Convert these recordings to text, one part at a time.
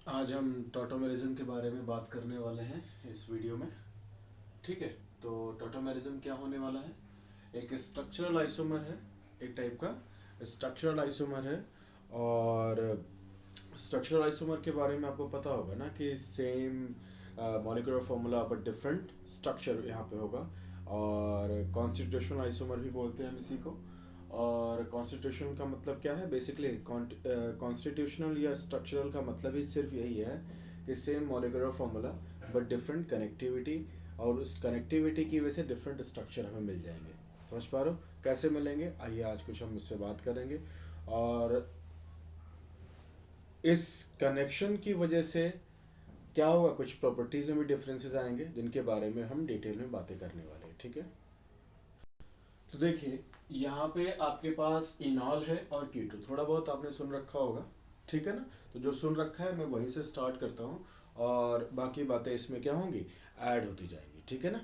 आज हम टॉटोमेरिज्म के बारे में बात करने वाले हैं इस वीडियो में। ठीक है, तो टॉटोमेरिज्म क्या होने वाला है? एक स्ट्रक्चरल आइसोमर है, एक टाइप का स्ट्रक्चरल आइसोमर है। और स्ट्रक्चरल आइसोमर के बारे में आपको पता होगा ना कि same molecular formula but different structure यहाँ पे होगा। और कॉन्स्टिट्यूशनल आइसोमर भी बोलते हैं हम इसी को। और कॉन्स्टिट्यूशन का मतलब क्या है? बेसिकली कॉन्स्टिट्यूशनल या स्ट्रक्चरल का मतलब ही सिर्फ यही है कि same molecular formula but different connectivity, और उस कनेक्टिविटी की वजह से डिफरेंट स्ट्रक्चर हमें मिल जाएंगे। समझ पा रहे हो कैसे मिलेंगे? आइए आज कुछ हम इस पर बात करेंगे। और इस कनेक्शन की वजह से क्या होगा, कुछ प्रॉपर्टीज में भी डिफरेंसेस आएंगे जिनके बारे में हम डिटेल में बातें करने वाले हैं। ठीक है, तो देखिए यहाँ पे आपके पास इनॉल है और कीटो, थोड़ा बहुत आपने सुन रखा होगा। ठीक है ना? तो जो सुन रखा है मैं वहीं से स्टार्ट करता हूँ और बाकी बातें इसमें क्या होंगी, ऐड होती जाएंगी। ठीक है ना?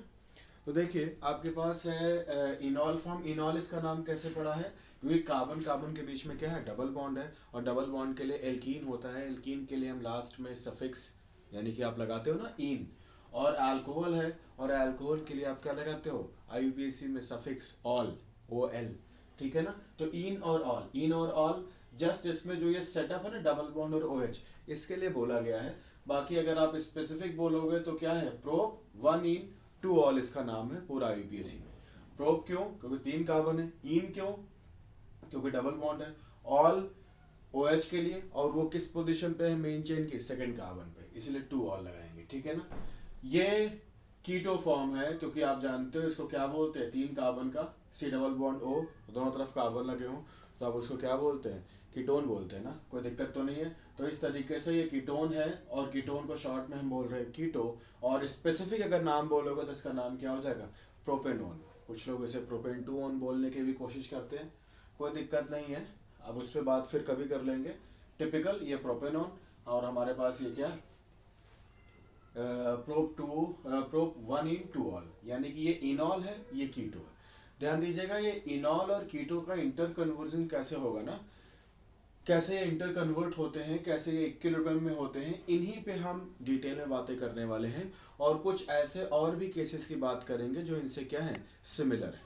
तो देखिए आपके पास है इनॉल फॉर्म। इनॉल इसका नाम कैसे पड़ा है? क्योंकि कार्बन कार्बन के बीच में क्या है, डबल बॉन्ड है। और डबल बॉन्ड के लिए एल्कीन होता है। एल्कीन के लिए हम लास्ट में सफिक्स यानी कि आप लगाते हो ना इन। और अल्कोहल है, और अल्कोहल के लिए आप क्या लगाते हो आईयूपीएसी में सफिक्स ऑल, ओ एल। ठीक है ना? तो इन और ऑल, इन और ऑल जस्ट इसमें जो ये सेटअप है ना डबल बॉन्ड और ओ एच, इसके लिए बोला गया है। बाकी अगर आप स्पेसिफिक बोलोगे तो क्या है, prop one en two ol इसका नाम है पूरा आईयूपीएसी में। प्रोप क्यों? क्योंकि 3 कार्बन है। इन क्यों? क्योंकि डबल बॉन्ड है। ऑल ओ एच के लिए, और वो किस पोजीशन पे है मेन चेन की, सेकंड कार्बन पे, इसलिए टू ऑल लगाएंगे। ठीक है ना? ये कीटो फॉर्म है क्योंकि आप जानते हो इसको क्या बोलते हैं, 3 कार्बन का सी डबल बॉन्ड ओ, दोनों तरफ कार्बन लगे हों तो आप उसको क्या बोलते हैं, कीटोन बोलते हैं ना। कोई दिक्कत तो नहीं है। तो इस तरीके से ये कीटोन है, और कीटोन को शॉर्ट में हम बोल रहे हैं कीटो। और स्पेसिफिक अगर नाम बोलोगे तो इसका नाम क्या हो जाएगा, प्रोपेनोन। कुछ लोग इसे प्रोपेन टू ओन बोलने की भी कोशिश करते हैं, कोई दिक्कत नहीं है। अब उस पर बात फिर कभी कर लेंगे। टिपिकल ये प्रोपेनोन, और हमारे पास ये क्या, prop one en two ol, यानी कि ये इनॉल है, ये कीटो है। ध्यान दीजिएगा, ये इनॉल और कीटो का इंटर कन्वर्जन कैसे होगा ना, कैसे ये इंटर कन्वर्ट होते हैं, कैसे ये इक्विलिब्रियम में होते हैं, इन्हीं पे हम डिटेल में बातें करने वाले हैं। और कुछ ऐसे और भी केसेस की बात करेंगे जो इनसे क्या है, सिमिलर है।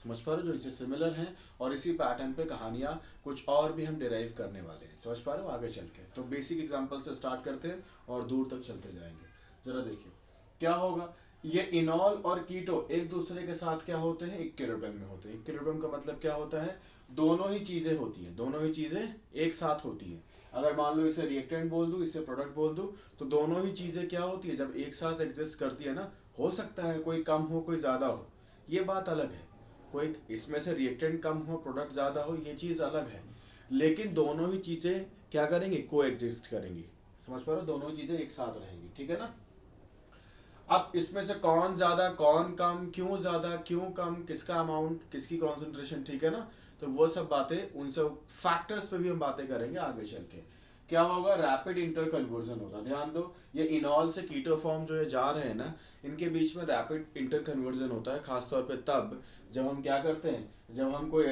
समझ पा रहे हो, जो इनसे सिमिलर हैं। और इसी पैटर्न पे कहानियाँ कुछ और भी हम डिराइव करने वाले हैं। समझ पा रहे हो आगे चल के? तो बेसिक एग्जांपल से स्टार्ट करते हैं और दूर तक चलते जाएंगे। जरा देखिए क्या होगा। ये इनॉल और कीटो एक दूसरे के साथ क्या होते हैं, इक्विलिब्रियम में होते हैं। इक्विलिब्रियम का मतलब क्या होता है, दोनों ही चीजें होती हैं, दोनों ही चीजें एक साथ होती हैं। अगर मान लो इसे रिएक्टेंट बोल दूं, इसे प्रोडक्ट बोल दूं, तो दोनों ही चीजें क्या होती है जब एक साथ एग्जिस्ट करती है ना, हो सकता है कोई कम हो कोई ज्यादा हो, ये बात अलग है। कोई इसमें से रिएक्टेंट कम हो प्रोडक्ट ज्यादा हो, ये चीज अलग है। लेकिन दोनों ही चीजें क्या करेंगी, को एग्जिस्ट करेंगी। समझ पा रहे हो, दोनों ही चीजें एक साथ रहेंगी। ठीक है ना? अब इसमें से कौन ज्यादा कौन कम, क्यों ज्यादा क्यों कम, किसका अमाउंट, किसकी कॉन्सेंट्रेशन, ठीक है ना? तो वो सब बातें, उन सब फैक्टर्स पे भी हम बातें करेंगे आगे चल के। क्या होगा, रैपिड इंटर कन्वर्जन होगा। ध्यान दो, ये इनॉल से कीटो फॉर्म जो है जा रहे हैं ना, इनके बीच में रैपिड इंटर कन्वर्जन होता है, खासतौर पे तब जब हम क्या करते हैं, जब हम कोई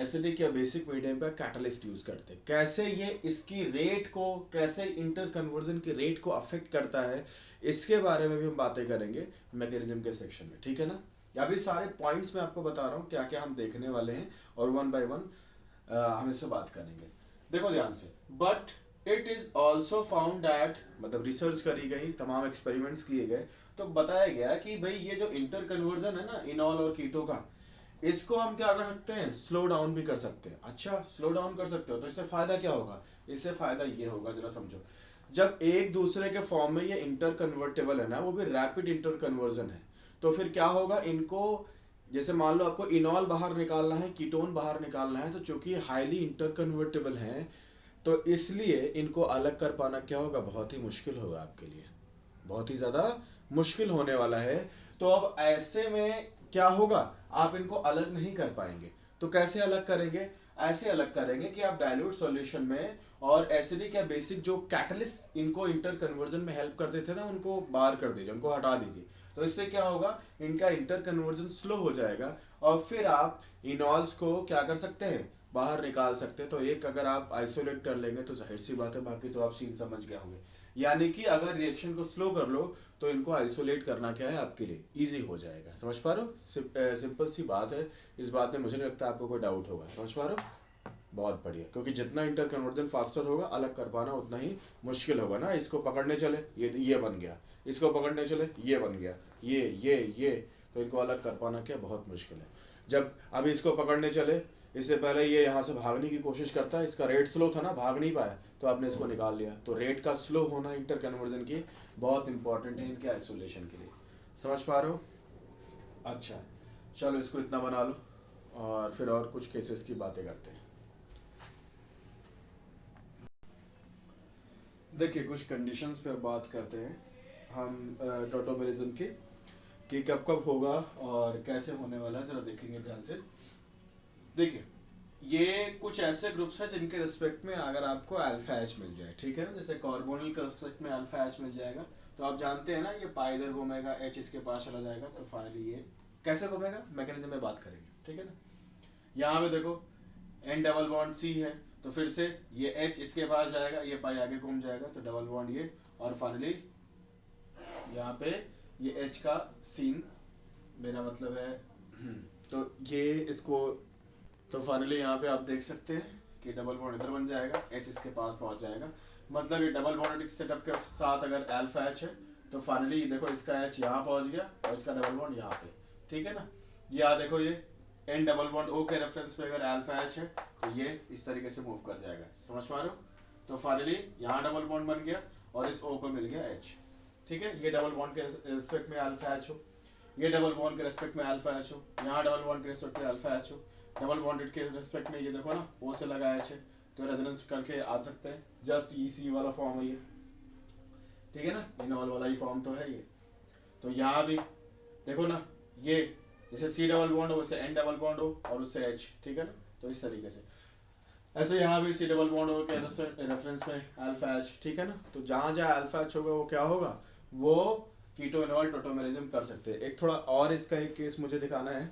एसिडिक या बेसिक मीडियम का कैटलिस्ट यूज करते हैं। कैसे ये इसकी रेट को, कैसे इंटर कन्वर्जन की रेट को अफेक्ट करता है, इसके बारे में भी हम बातें करेंगे मैकेनिज्म के सेक्शन में। ठीक है ना? या भी सारे पॉइंट्स मैं आपको बता रहा हूँ क्या क्या हम देखने वाले हैं, और वन बाय वन हम इससे बात करेंगे। देखो ध्यान से, but it is also found that, मतलब रिसर्च करी गई, तमाम एक्सपेरिमेंट्स किए गए, तो बताया गया कि भाई ये जो इंटर कन्वर्जन है ना इनॉल और कीटो का, इसको हम क्या कर सकते हैं, स्लो डाउन भी कर सकते हैं। अच्छा, स्लो डाउन कर सकते हो तो इससे फायदा क्या होगा? इससे फायदा ये होगा, जरा समझो। जब एक दूसरे के फॉर्म में ये इंटर कन्वर्टेबल है ना, वो भी रैपिड इंटर कन्वर्जन है, तो फिर क्या होगा, इनको जैसे मान लो आपको इनॉल बाहर निकालना है, कीटोन बाहर निकालना है, तो चूंकि हाईली इंटर कन्वर्टेबल है, तो इसलिए इनको अलग कर पाना क्या होगा, बहुत ही मुश्किल होगा आपके लिए, बहुत ही ज्यादा मुश्किल होने वाला है। तो अब ऐसे में क्या होगा, आप इनको अलग नहीं कर पाएंगे। तो कैसे अलग करेंगे? ऐसे अलग करेंगे कि आप डाइल्यूट सॉल्यूशन में और एसिडिक या बेसिक जो कैटलिस्ट इनको इंटर कन्वर्जन में हेल्प करते थे ना, उनको बाहर कर दीजिए, उनको हटा दीजिए। तो इससे क्या होगा, इनका इंटर कन्वर्जन स्लो हो जाएगा, और फिर आप इनॉल्स को क्या कर सकते हैं, बाहर निकाल सकते हैं। तो एक अगर आप आइसोलेट कर लेंगे तो जाहिर सी बात है, बाकी तो आप सीन समझ गए होंगे। यानी कि अगर रिएक्शन को स्लो कर लो तो इनको आइसोलेट करना क्या है आपके लिए इजी हो जाएगा। समझ पा रहे हो? सिंपल सी बात है। इस बात में मुझे नहीं लगता आपको कोई डाउट होगा। समझ पा रहे हो? बहुत बढ़िया, क्योंकि जितना इंटर कन्वर्जन फास्टर होगा अलग कर पाना उतना ही मुश्किल होगा ना। इसको पकड़ने चले ये बन गया, इसको पकड़ने चले ये बन गया, ये तो इनको अलग कर पाना क्या बहुत मुश्किल है। जब अभी इसको पकड़ने चले, इससे पहले ये यहाँ से भागने की कोशिश करता है, इसका रेट स्लो था ना, भाग नहीं पाया, तो आपने इसको निकाल लिया। तो रेट का स्लो होना इंटर कन्वर्जन की बहुत इंपॉर्टेंट है इनके आइसोलेशन के लिए। समझ पा रहे हो? अच्छा, चलो इसको इतना बना लो और फिर और कुछ केसेस की बातें करते हैं। देखिए कुछ कंडीशंस पे बात करते हैं हम टोटोमेरिज्म की, कि कब कब होगा और कैसे होने वाला है, जरा देखेंगे ध्यान से। देखिए ये कुछ ऐसे ग्रुप्स हैं जिनके रिस्पेक्ट में अगर आपको अल्फा एच मिल जाए, ठीक है ना, जैसे कार्बोनिल के रिस्पेक्ट में अल्फा एच मिल जाएगा, तो आप जानते हैं ना ये पाई इधर घूमेगा, एच इसके पास चला जाएगा, तो फाइनली ये कैसे घूमेगा मैकेनिज्म में बात करेंगे, ठीक है ना। यहाँ पे देखो एन डबल बॉन्ड सी है, तो फिर से ये एच इसके पास जाएगा, ये पाई आगे घूम जाएगा, तो डबल बॉन्ड ये, और फाइनली यहाँ पे ये एच का सीन, मेरा मतलब है तो ये इसको, तो फाइनली यहाँ पे आप देख सकते हैं कि डबल बॉन्ड इधर बन जाएगा, एच इसके पास पहुंच जाएगा। मतलब ये डबल बॉन्ड सेटअप के साथ अगर अल्फा एच है तो फाइनली देखो इसका एच यहाँ पहुंच गया और इसका डबल बॉन्ड यहाँ पे, ठीक है ना। यहाँ देखो ये एन डबल बॉन्ड ओ के रेफरेंस पे अगर अल्फा एच है तो ये इस तरीके से मूव कर जाएगा। समझ पा रहे हो? तो फाइनली यहाँ डबल बॉन्ड बन गया और इस ओ को मिल गया एच, ठीक है। ये डबल बॉन्ड के रिस्पेक्ट में अल्फा एच हो, ये डबल बॉन्ड के रेस्पेक्ट में अल्फा एच हो, यहाँ डबल बॉन्ड के रेस्पेक्ट में अल्फा एच हो, डबल बॉन्डेड के रेस्पेक्ट में ये देखो ना ओ से लगा एच है, तो रेजोनेंस करके आ सकते हैं। जस्ट ईसी वाला फॉर्म है ये, ठीक है ना, इनॉल वाला ही फॉर्म तो है ये। तो यहाँ भी देखो ना, ये जैसे सी डबल बॉन्ड हो वैसे एन डबल बॉन्ड हो और उससे एच, ठीक है ना, तो इस तरीके से। ऐसे यहाँ भी सी डबल बॉन्ड हो के रेफरेंस में अल्फा एच, ठीक है ना। तो जहाँ जहाँ अल्फा एच होगा वो क्या होगा, वो कीटो इनॉल टोटोमेरिज्म कर सकते हैं। एक थोड़ा और इसका एक केस मुझे दिखाना है,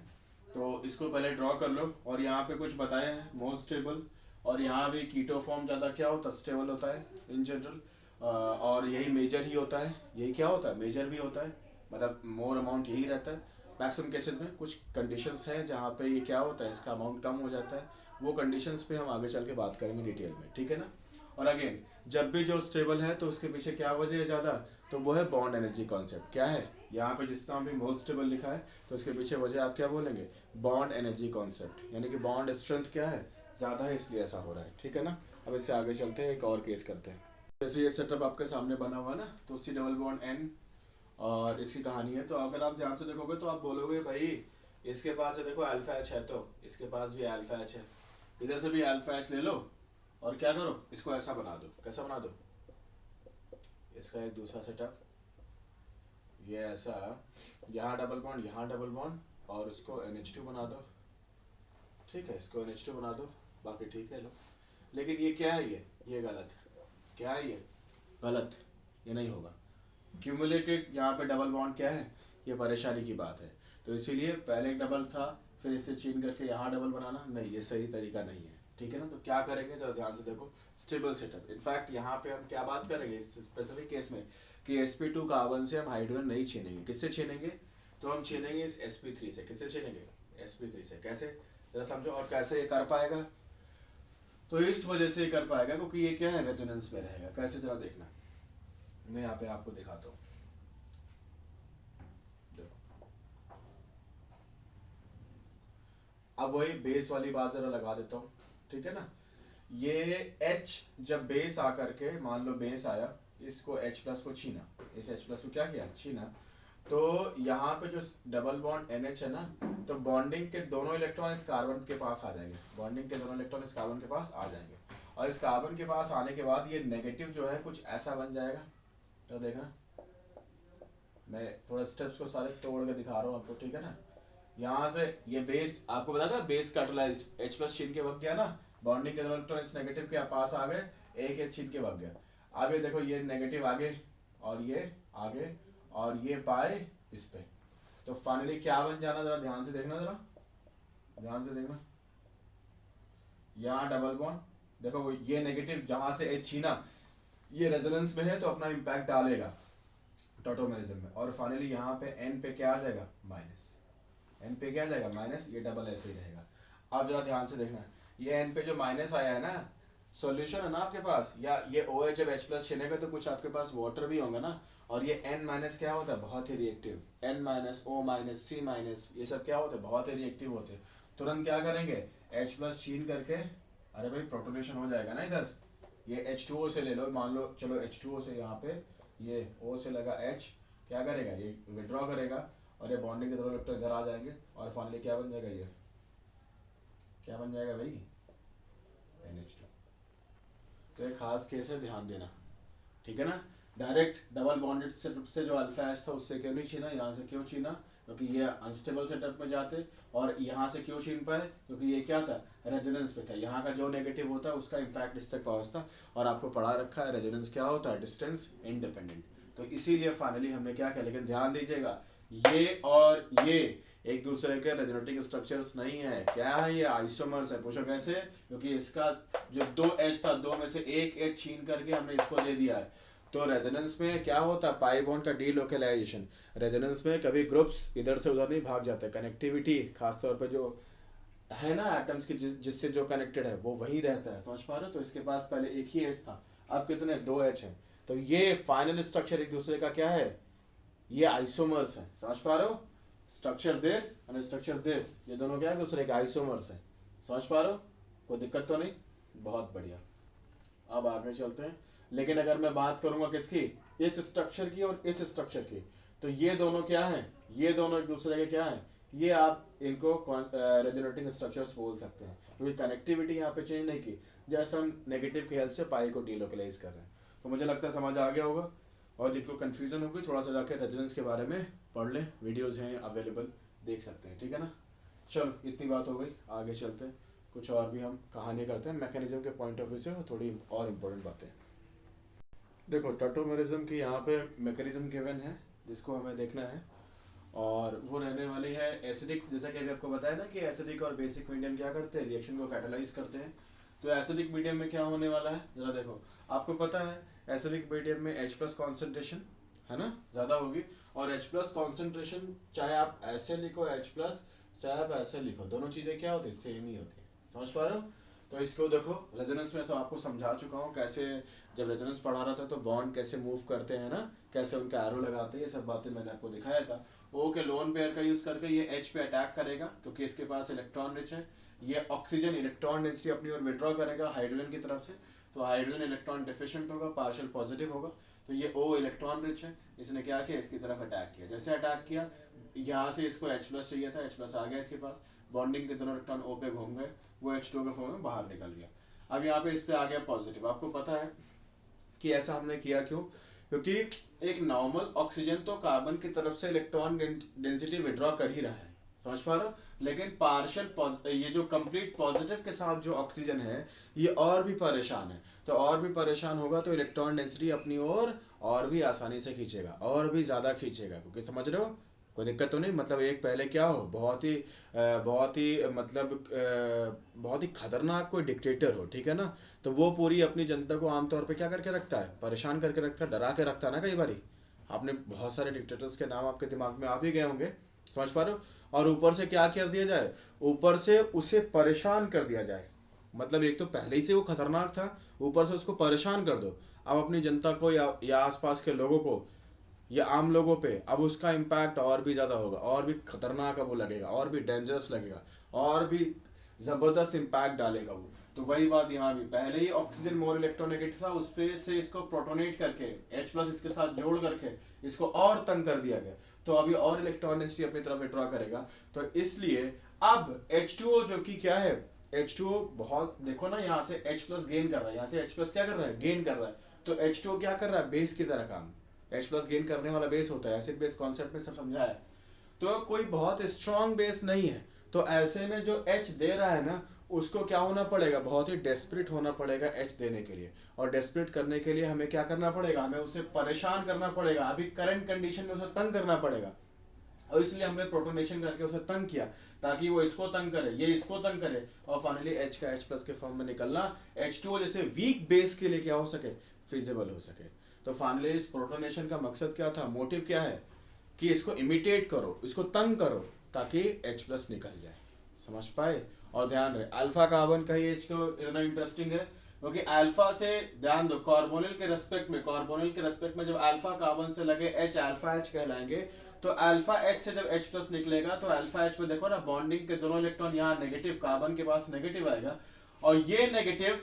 तो इसको पहले ड्रॉ कर लो। और यहाँ पे कुछ बताया है मोस्ट स्टेबल, और यहाँ भी कीटो फॉर्म ज़्यादा क्या होता है, स्टेबल होता है इन जनरल, और यही मेजर ही होता है। यही क्या होता है, मेजर भी होता है, मतलब मोर अमाउंट यही रहता है। मैक्सिमम केसेस में कुछ कंडीशंस हैं जहाँ पे ये क्या होता है, इसका अमाउंट कम हो जाता है। वो कंडीशंस पे हम आगे चल के बात करेंगे डिटेल में, ठीक है ना। और अगेन जब भी जो स्टेबल है तो उसके पीछे क्या वजह है ज़्यादा, तो वो है बॉन्ड एनर्जी कॉन्सेप्ट। क्या है यहाँ पे जिस तरह भी मोस्ट स्टेबल लिखा है तो उसके पीछे वजह आप क्या बोलेंगे, बॉन्ड एनर्जी कॉन्सेप्ट, यानी कि बॉन्ड स्ट्रेंथ क्या है, ज़्यादा है इसलिए ऐसा हो रहा है, ठीक है ना। अब इससे आगे चलते हैं, एक और केस करते हैं। जैसे ये सेटअप आपके सामने बना हुआ ना, तो सी डबल बॉन्ड एन और इसकी कहानी है। तो अगर आप ध्यान से देखोगे तो आप बोलोगे भाई इसके पास है देखो अल्फा एच है, तो इसके पास भी अल्फा एच है, इधर से भी अल्फा एच ले लो और क्या करो, इसको ऐसा बना दो। कैसा बना दो, इसका एक दूसरा सेटअप, ये ऐसा, यहाँ डबल बॉन्ड, यहाँ डबल बॉन्ड, और उसको NH2 बना दो, ठीक है, इसको NH2 बना दो, बाकी ठीक है लो। लेकिन ये क्या है, ये गलत है। क्या है ये गलत, ये नहीं होगा। क्यूमुलेटेड यहाँ पे डबल बॉन्ड क्या है, ये परेशानी की बात है। तो इसीलिए पहले एक डबल था, फिर इससे चेंज करके यहाँ डबल बनाना, नहीं, ये सही तरीका नहीं है, ठीक है ना। तो क्या करेंगे जरा ध्यान से देखो, स्टेबल सेटअप। इनफैक्ट यहाँ पे हम क्या बात करेंगे इस स्पेसिफिक केस में, कि sp2 कार्बन से हम हाइड्रोजन नहीं छीनेंगे। किससे छीनेंगे, तो हम छीनेंगे इस sp3 से। किससे छीनेंगे, sp3 से। कैसे, जरा समझो। और कैसे ये कर पाएगा, तो इस वजह से कर पाएगा क्योंकि ये क्या है, रेजोनेंस में रहेगा। कैसे, जरा देखना, मैं यहाँ पे आपको दिखाता हूँ। अब वही बेस वाली बात जरा लगा देता हूँ, ठीक है ना। ये H जब बेस आकर के, मान लो बेस आया, इसको H प्लस को छीना, इस H प्लस को क्या किया, छीना, तो यहाँ पे जो डबल बॉन्ड NH है ना, तो बॉन्डिंग के दोनों इलेक्ट्रॉन इस कार्बन के पास आ जाएंगे, बॉन्डिंग के दोनों इलेक्ट्रॉन इस कार्बन के पास आ जाएंगे। और इस कार्बन के पास आने के बाद ये नेगेटिव जो है कुछ ऐसा बन जाएगा। तो देखना, मैं थोड़ा स्टेप्स को सारे तोड़ के दिखा रहा हूँ आपको, ठीक है ना। यहाँ से ये बेस आपको बता था, बेस कैटलाइज्ड, H प्लस छीन के भग गया ना, बॉन्डिंग के दोनों इलेक्ट्रॉन इस नेगेटिव के पास आ गए, एक H छीन के भग गया। अब ये देखो, ये नेगेटिव आगे और ये आगे और ये पाए इस पे, तो फाइनली क्या बन जाना, जरा ध्यान से देखना जरा, ध्यान से देखना, यहाँ डबल बॉन्ड, देखो ये नेगेटिव जहां से एच छीना ये रेजोनेंस में है तो अपना इम्पैक्ट डालेगा टॉटोमेरिज्म में, और फाइनली यहाँ पे एन पे क्या आ जाएगा माइनस, एन पे क्या आ जाएगा माइनस, ये डबल ऐसे ही रहेगा। अब जरा ध्यान से देखना, ये एन पे जो माइनस आया है ना, सॉल्यूशन है ना आपके पास, या ये ओ एच जब एच प्लस छिनेगा तो कुछ आपके पास वाटर भी होंगे ना, और ये एन माइनस क्या होता है बहुत ही reactive, N minus O minus C minus ये सब क्या होते हैं बहुत ही रिएक्टिव होते हैं। तुरंत क्या करेंगे एच प्लस छीन करके, अरे भाई प्रोटोनेशन हो जाएगा ना इधर, ये H2O से ले लो, मान लो चलो H2O से यहाँ पे ये O से लगा H, क्या करेगा ये विड्रॉ करेगा और ये बॉन्डिंग के दोनों इलेक्ट्रॉन इधर आ जाएंगे और फाइनली क्या बन जाएगा, ये क्या बन जाएगा भाई NH2। तो एक खास केस है, ध्यान देना, ठीक है ना। डायरेक्ट डबल बॉन्डेड सेटअप से जो अल्फा एच था उससे क्यों नहीं छीना, यहाँ से क्यों छीना, क्योंकि ये अनस्टेबल सेटअप में जाते, और यहाँ से क्यों छीन पाए क्योंकि ये क्या था रेजोनेंस पे था, यहाँ का जो नेगेटिव होता है उसका इम्पैक्ट इस तक पहुँचता, और आपको पढ़ा रखा है रेजोनेंस क्या होता है डिस्टेंस इंडिपेंडेंट, तो इसीलिए फाइनली हमने क्या किया। लेकिन ध्यान दीजिएगा ये और ये एक दूसरे के रेजोनेटिंग स्ट्रक्चर्स नहीं है, क्या है ये आइसोमर्स है। पूछो कैसे, क्योंकि इसका जो दो एच था दो में से एक एच छीन करके हमने इसको दे दिया है। तो रेजोनेंस में क्या होता है पाई बॉन्ड का डीलोकेलाइजेशन, रेजोनेंस में कभी ग्रुप्स इधर से उधर नहीं भाग जाते, कनेक्टिविटी खासतौर पर जो है ना एटम्स की जिससे जो कनेक्टेड है वो वही रहता है, समझ पा रहे हो। तो इसके पास पहले एक ही एच था, अब कितने दो एच है, तो ये फाइनल स्ट्रक्चर एक दूसरे का क्या है, ये आइसोमर्स है, समझ पा रहे हो। स्ट्रक्चर दिस और स्ट्रक्चर दिस ये दोनों क्या है दूसरे के आइसोमर्स है, समझ पा रहे हो, कोई दिक्कत तो नहीं, बहुत बढ़िया। अब आगे चलते हैं, लेकिन अगर मैं बात करूंगा किसकी, इस स्ट्रक्चर की और इस स्ट्रक्चर की, तो ये दोनों क्या हैं, ये दोनों एक दूसरे के क्या हैं, ये आप इनको रेजोनेटिंग स्ट्रक्चर्स बोल सकते हैं, क्योंकि कनेक्टिविटी यहाँ पे चेंज नहीं की, जैसे हम नेगेटिव की हेल्प से पाई को डीलोकलाइज कर रहे हैं। तो मुझे लगता है समझ आ गया होगा, और जिनको कन्फ्यूजन होगी थोड़ा सा जाकर रेजोनेंस के बारे में पढ़ लें, वीडियोज़ हैं अवेलेबल, देख सकते हैं, ठीक है ना। चलो इतनी बात हो गई, आगे चलते हैं, कुछ और भी हम कहानी करते हैं मैकेनिज्म के पॉइंट ऑफ व्यू से, थोड़ी और इम्पोर्टेंट बातें। देखो टॉटोमेरिज्म की यहाँ पे मैकेनिज्म गिवन है जिसको हमें देखना है, और वो रहने वाली है एसिडिक, जैसा कि अभी आपको बताया ना कि एसिडिक और बेसिक मीडियम क्या करते हैं रिएक्शन को कैटालाइज करते हैं। तो एसिडिक मीडियम में क्या होने वाला है जरा देखो, आपको पता है एसिडिक मीडियम में H प्लस कॉन्सेंट्रेशन है ना ज़्यादा होगी, और H प्लस कॉन्सेंट्रेशन चाहे आप ऐसे लिखो H प्लस चाहे आप ऐसे लिखो, दोनों चीज़ें क्या होती है सेम ही होती है, समझ पा रहे हो। तो इसको देखो रेजोनेंस में सब आपको समझा चुका हूँ कैसे, जब रेजोनेंस पढ़ा रहा था तो बॉन्ड कैसे मूव करते हैं ना, कैसे उनके एरो लगाते हैं, ये सब बातें मैंने आपको दिखाया था। ओ के लोन पेयर का यूज करके ये H पे अटैक करेगा क्योंकि इसके पास इलेक्ट्रॉन रिच है, ये ऑक्सीजन इलेक्ट्रॉन डेंसिटी अपनी ओर विड्रॉ करेगा हाइड्रोजन की तरफ से, तो हाइड्रोजन इलेक्ट्रॉन डिफिशिएंट होगा, पार्शियल पॉजिटिव होगा, तो ये O इलेक्ट्रॉन रिच है, इसने क्या किया इसकी तरफ अटैक किया, जैसे अटैक किया यहाँ से इसको H प्लस चाहिए था, H प्लस आ गया इसके पास, बॉन्डिंग के दोनों इलेक्ट्रॉन O पे घूम गए, वो H2O के फॉर्म में बाहर निकल गया। अब यहाँ पे इस पे आ गया पॉजिटिव, आपको पता है कि ऐसा हमने किया क्यों, क्योंकि एक नॉर्मल ऑक्सीजन तो कार्बन की तरफ से इलेक्ट्रॉन डेंसिटी विड्रॉ कर ही रहा है, समझ पा रहे हो, लेकिन पार्शियल ये जो कंप्लीट पॉजिटिव के साथ जो ऑक्सीजन है ये और भी परेशान है, तो और भी परेशान होगा तो इलेक्ट्रॉन डेंसिटी अपनी ओर और भी आसानी से खींचेगा और भी ज़्यादा खींचेगा, क्योंकि समझ रहे हो कोई दिक्कत तो नहीं, मतलब एक पहले क्या हो बहुत ही मतलब बहुत ही खतरनाक कोई डिक्टेटर हो, ठीक है ना, तो वो पूरी अपनी जनता को आमतौर पे क्या करके रखता है परेशान करके रखता है, डरा के रखता है ना। कई बारी आपने बहुत सारे डिक्टेटर्स के नाम आपके दिमाग में आ भी गए होंगे, समझ पा रहे हो, और ऊपर से क्या कर दिया जाए, ऊपर से उसे परेशान कर दिया जाए, मतलब एक तो पहले ही से वो खतरनाक था, ऊपर से उसको परेशान कर दो, अब अपनी जनता को या आसपास के लोगों को या आम लोगों पे अब उसका इम्पैक्ट और भी ज़्यादा होगा, और भी खतरनाक अब वो लगेगा, और भी डेंजरस लगेगा, और भी ज़बरदस्त इम्पैक्ट डालेगा वो। तो वही बात यहाँ भी, पहले ही ऑक्सीजन मोर इलेक्ट्रोनेगेटिव था, उस पे से इसको प्रोटोनेट करके H प्लस इसके साथ जोड़ करके इसको और तंग कर दिया गया, तो अभी और इलेक्ट्रॉन डेंसिटी अपनी तरफ विड्रॉ करेगा, तो इसलिए अब H2O जो कि क्या है H2O बहुत देखो ना, यहाँ से H प्लस गेन कर रहा है, यहाँ से H प्लस क्या कर रहा है गेन कर रहा है, तो H2O क्या कर रहा है बेस की तरह काम, H प्लस गेन करने वाला बेस होता है, एसिड बेस कॉन्सेप्ट में सब समझा है, तो कोई बहुत स्ट्रॉन्ग बेस नहीं है, तो ऐसे में जो H दे रहा है ना उसको क्या होना पड़ेगा, बहुत ही डेस्परेट होना पड़ेगा H देने के लिए, और डेस्परेट करने के लिए हमें क्या करना पड़ेगा, हमें उसे परेशान करना पड़ेगा, अभी करंट कंडीशन में उसे तंग करना पड़ेगा। और इसलिए हमने प्रोटोनेशन करके उसे तंग किया ताकि वो इसको तंग करे, ये इसको तंग करे, और फाइनली H का H प्लस के फॉर्म में निकलना H2O जैसे वीक बेस के लिए क्या हो सके, फिजिबल हो सके। तो फाइनली इस प्रोटोनेशन का मकसद क्या था, मोटिव क्या है, कि इसको इमिटेट करो, इसको तंग करो ताकि H प्लस निकल जाए। समझ पाए? और ध्यान रहे अल्फा कार्बन का ही H को इतना इंटरेस्टिंग है क्योंकि अल्फा से, ध्यान दो, कार्बोनिल के रेस्पेक्ट में जब अल्फा कार्बन से लगे H अल्फा H कहलाएंगे, तो अल्फा H से जब H प्लस निकलेगा तो अल्फा H में देखो ना बॉन्डिंग के दोनों इलेक्ट्रॉन यहाँ नेगेटिव, कार्बन के पास नेगेटिव आएगा, और ये नेगेटिव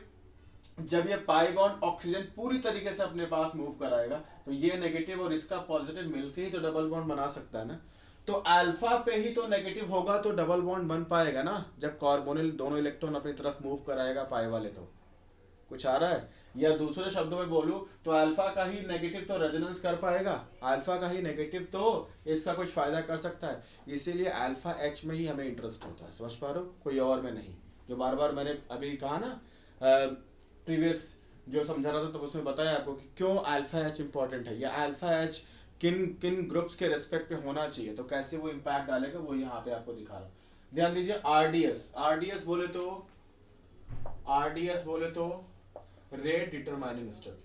जब ये पाई बॉन्ड ऑक्सीजन पूरी तरीके से अपने पास मूव कराएगा तो ये नेगेटिव और इसका पॉजिटिव मिलकर ही तो डबल बॉन्ड बना सकता है ना। तो अल्फा पे ही तो नेगेटिव होगा तो डबल बॉन्ड बन पाएगा ना, जब कार्बोनिल दोनों इलेक्ट्रॉन अपनी तरफ मूव कराएगा पाई वाले। तो कुछ आ रहा है, या दूसरे शब्दों में बोलूं तो अल्फा का ही नेगेटिव तो रेजोनेंस कर पाएगा, अल्फा का ही नेगेटिव तो इसका कुछ फायदा कर सकता है, इसीलिए अल्फा H में ही हमें इंटरेस्ट होता है। समझ पा रहे हो, कोई और में नहीं। जो बार बार मैंने अभी कहा ना प्रीवियस जो समझा रहा था तो उसमें बताया आपको कि क्यों अल्फा H इंपॉर्टेंट है, या अल्फा H किन किन ग्रुप्स के रेस्पेक्ट पे होना चाहिए, तो कैसे वो इम्पैक्ट डालेगा वो यहाँ पे आपको दिखा रहा हूँ। ध्यान दीजिए आरडीएस बोले तो रेट डिटरमाइनिंग स्टेप।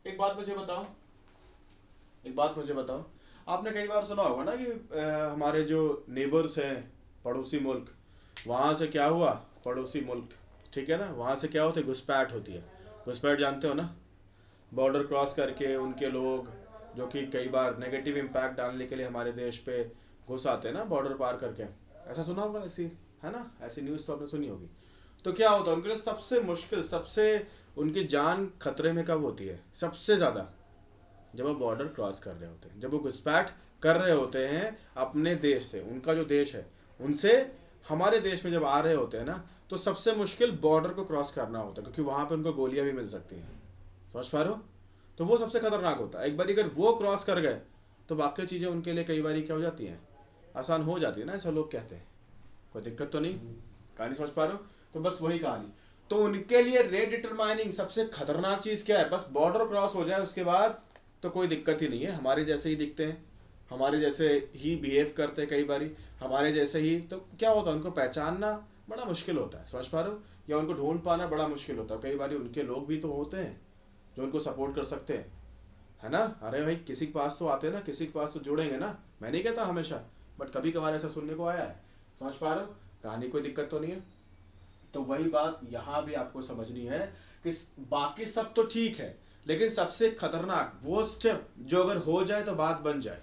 एक बात मुझे बताओ, आपने कई बार सुना होगा ना कि हमारे जो नेबर्स हैं, पड़ोसी मुल्क, वहाँ से क्या हुआ, पड़ोसी मुल्क, ठीक है ना, वहाँ से क्या होती है, घुसपैठ होती है। घुसपैठ जानते हो ना, बॉर्डर क्रॉस करके उनके लोग जो कि कई बार नेगेटिव इम्पैक्ट डालने के लिए हमारे देश पे घुस आते हैं ना, बॉर्डर पार करके। ऐसा सुना होगा, ऐसी है ना, ऐसी न्यूज़ तो आपने सुनी होगी। तो क्या होता है उनके लिए सबसे मुश्किल, सबसे उनकी जान खतरे में कब होती है सबसे ज़्यादा, जब वो बॉर्डर क्रॉस कर रहे होते हैं, जब वो घुसपैठ कर रहे होते हैं अपने देश से, उनका जो देश है उनसे हमारे देश में जब आ रहे होते हैं ना, तो सबसे मुश्किल बॉर्डर को क्रॉस करना होता है क्योंकि वहाँ पे उनको गोलियां भी मिल सकती हैं। समझ पा रहे हो? तो वो सबसे खतरनाक होता है। एक बार अगर वो क्रॉस कर गए तो बाकी चीज़ें उनके लिए कई बार क्या हो जाती हैं, आसान हो जाती है ना, ऐसा लोग कहते हैं। कोई दिक्कत तो नहीं, कहानी समझ पा रहे हो? तो बस वही कहानी। तो उनके लिए रेट डिटरमाइनिंग सबसे खतरनाक चीज़ क्या है, बस बॉर्डर क्रॉस हो जाए उसके बाद तो कोई दिक्कत ही नहीं है, हमारे जैसे ही दिखते हैं, हमारे जैसे ही बिहेव करते हैं, कई बारी हमारे जैसे ही, तो क्या होता है उनको पहचानना बड़ा मुश्किल होता है। समझ पा रहे हो? या उनको ढूंढ पाना बड़ा मुश्किल होता है। कई बारी उनके लोग भी तो होते हैं जो उनको सपोर्ट कर सकते हैं, है ना। अरे भाई किसी के पास तो आते हैं ना, किसी के पास तो जुड़ेंगे ना, मैं नहीं कहता हमेशा, बट कभी कभार ऐसा सुनने को आया है। समझ पा रहे हो कहानी, कोई दिक्कत तो नहीं है। तो वही बात यहाँ भी आपको समझनी है कि बाकी सब तो ठीक है, लेकिन सबसे खतरनाक वो स्टेप जो अगर हो जाए तो बात बन जाए,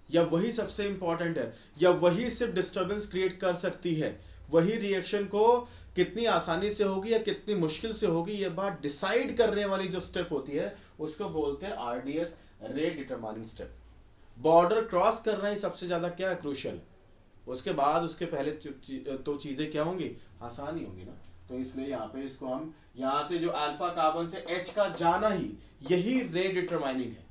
या वही सबसे इंपॉर्टेंट है, या वही सिर्फ डिस्टर्बेंस क्रिएट कर सकती है, वही रिएक्शन को कितनी आसानी से होगी या कितनी मुश्किल से होगी, ये बात डिसाइड करने वाली जो स्टेप होती है उसको बोलते हैं RDS, rate determining step. Border cross करना ही सबसे ज्यादा क्या है, क्रूशियल। उसके बाद उसके पहले तो चीजें क्या होंगी, आसानी होंगी ना। तो इसलिए यहाँ पे इसको हम यहाँ से जो अल्फा कार्बन से H का जाना ही यही रेट डिटरमाइनिंग है।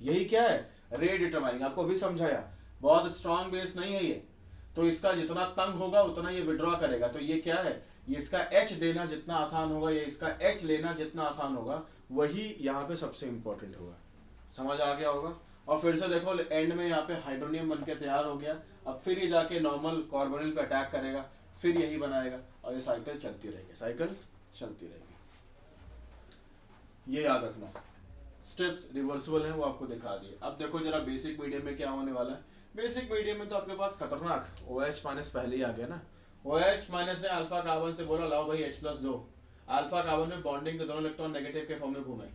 यही क्या है, रेट डिटरमाइनिंग। आपको भी समझाया, बहुत स्ट्रॉन्ग बेस नहीं है ये, तो इसका जितना तंग होगा उतना ये विड्रॉ करेगा। तो ये क्या है, ये इसका H देना जितना आसान होगा, ये इसका H लेना जितना आसान होगा, वही यहाँ पे सबसे इंपॉर्टेंट होगा। समझ आ गया होगा? और फिर से देखो एंड में यहाँ पे हाइड्रोनियम बन के तैयार हो गया, अब फिर ये जाके नॉर्मल कार्बोनिल पे अटैक करेगा, फिर यही बनाएगा, और ये साइकिल चलती रहेगी। ये याद रखना, स्टेप्स रिवर्सिबल हैं, वो आपको दिखा दिए। अब देखो जरा बेसिक मीडियम में क्या होने वाला है। बेसिक मीडियम में तो आपके पास खतरनाक OH माइनस पहले ही आ गया ना। OH माइनस ने अल्फा कार्बन से बोला लाओ भाई H प्लस दो, अल्फा कार्बन में बॉन्डिंग के दोनों इलेक्ट्रॉन नेगेटिव के फॉर्म में घूमे।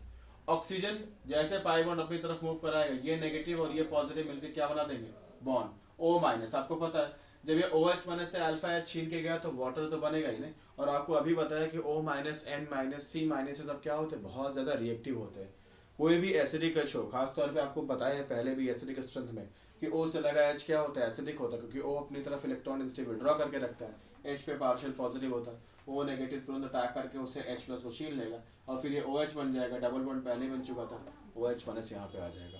ऑक्सीजन जैसे पाई बॉन्ड अपनी तरफ मूव कराएगा, ये नेगेटिव और ये पॉजिटिव मिलकर क्या बना देंगे, बॉन्ड O माइनस। आपको पता है जब ये OH माइनस से अल्फा H छीन के गया तो वाटर तो बनेगा ही नहीं। और आपको अभी बताया कि O minus, N minus, C minus सब क्या होते हैं, बहुत ज़्यादा रिएक्टिव होते हैं। कोई भी एसिडिक H हो, खासतौर पे आपको बताया है पहले भी एसिडिक स्ट्रेंथ में कि O से लगा H क्या होता है, एसिडिक होता है, क्योंकि O अपनी तरफ इलेक्ट्रॉन इंस्टेंट विड्रॉ करके रखता है, H पे पार्शियल पॉजिटिव होता है, O नेगेटिव तुरंत अटैक करके उसे H प्लस को छीन लेगा और फिर ये OH बन जाएगा, डबल बॉन्ड पहले बन चुका था, OH माइनस यहाँ पे आ जाएगा।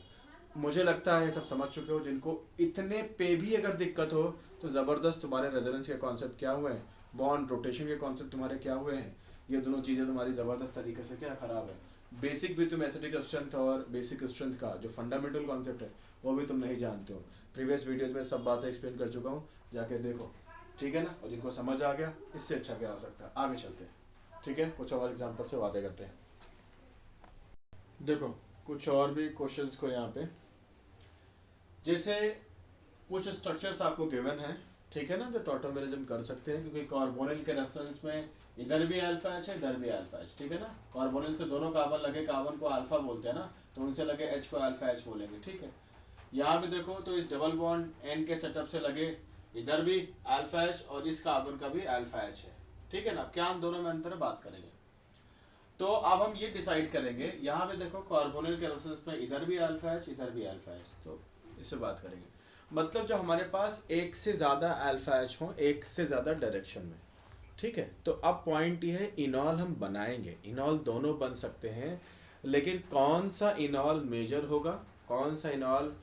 मुझे लगता है ये सब समझ चुके हो। जिनको इतने पे भी अगर दिक्कत हो तो ज़बरदस्त तुम्हारे रेजोनेंस के कॉन्सेप्ट क्या हुए हैं, बॉन्ड रोटेशन के कॉन्सेप्ट तुम्हारे क्या हुए हैं, ये दोनों चीज़ें तुम्हारी ज़बरदस्त तरीके से क्या ख़राब है। बेसिक भी तुम एसिडिक स्ट्रेंथ और बेसिक स्ट्रेंथ का जो फंडामेंटल कॉन्सेप्ट है वो भी तुम नहीं जानते हो। प्रीवियस वीडियोज़ में सब बातें एक्सप्लेन कर चुका हूँ, जाके देखो, ठीक है ना। और जिनको समझ आ गया, इससे अच्छा क्या हो सकता है। आगे चलते हैं, ठीक है, कुछ और एग्जाम्पल से बातें करते हैं। देखो कुछ और भी क्वेश्चंस को यहाँ पे, जैसे कुछ स्ट्रक्चर्स आपको गिवन है, ठीक है ना, जो टॉटोमेरिज्म कर सकते हैं, क्योंकि कार्बोनिल के रेफरेंस में इधर भी अल्फा एच है, इधर भी अल्फा एच, ठीक है ना। कार्बोनिल से दोनों कार्बन लगे, कार्बन को अल्फा बोलते हैं ना, तो उनसे लगे एच को अल्फा एच बोलेंगे, ठीक है। यहाँ भी देखो तो इस डबल बॉन्ड एन के सेटअप से लगे इधर भी अल्फा एच और इस कार्बन का भी अल्फा एच है, ठीक है ना। क्या हम दोनों में अंतर बात करेंगे। तो अब हम ये डिसाइड करेंगे, यहाँ पे देखो कार्बोनिल के रेफरेंस में इधर भी अल्फा एच, इधर भी अल्फा एच, तो इससे बात करेंगे। मतलब जो हमारे पास एक से ज़्यादा अल्फा एच हो एक से ज़्यादा डायरेक्शन में, ठीक है। तो अब पॉइंट ये है, इनॉल हम बनाएंगे, इनॉल दोनों बन सकते हैं, लेकिन कौन सा इनॉल मेजर होगा, कौन सा इनॉल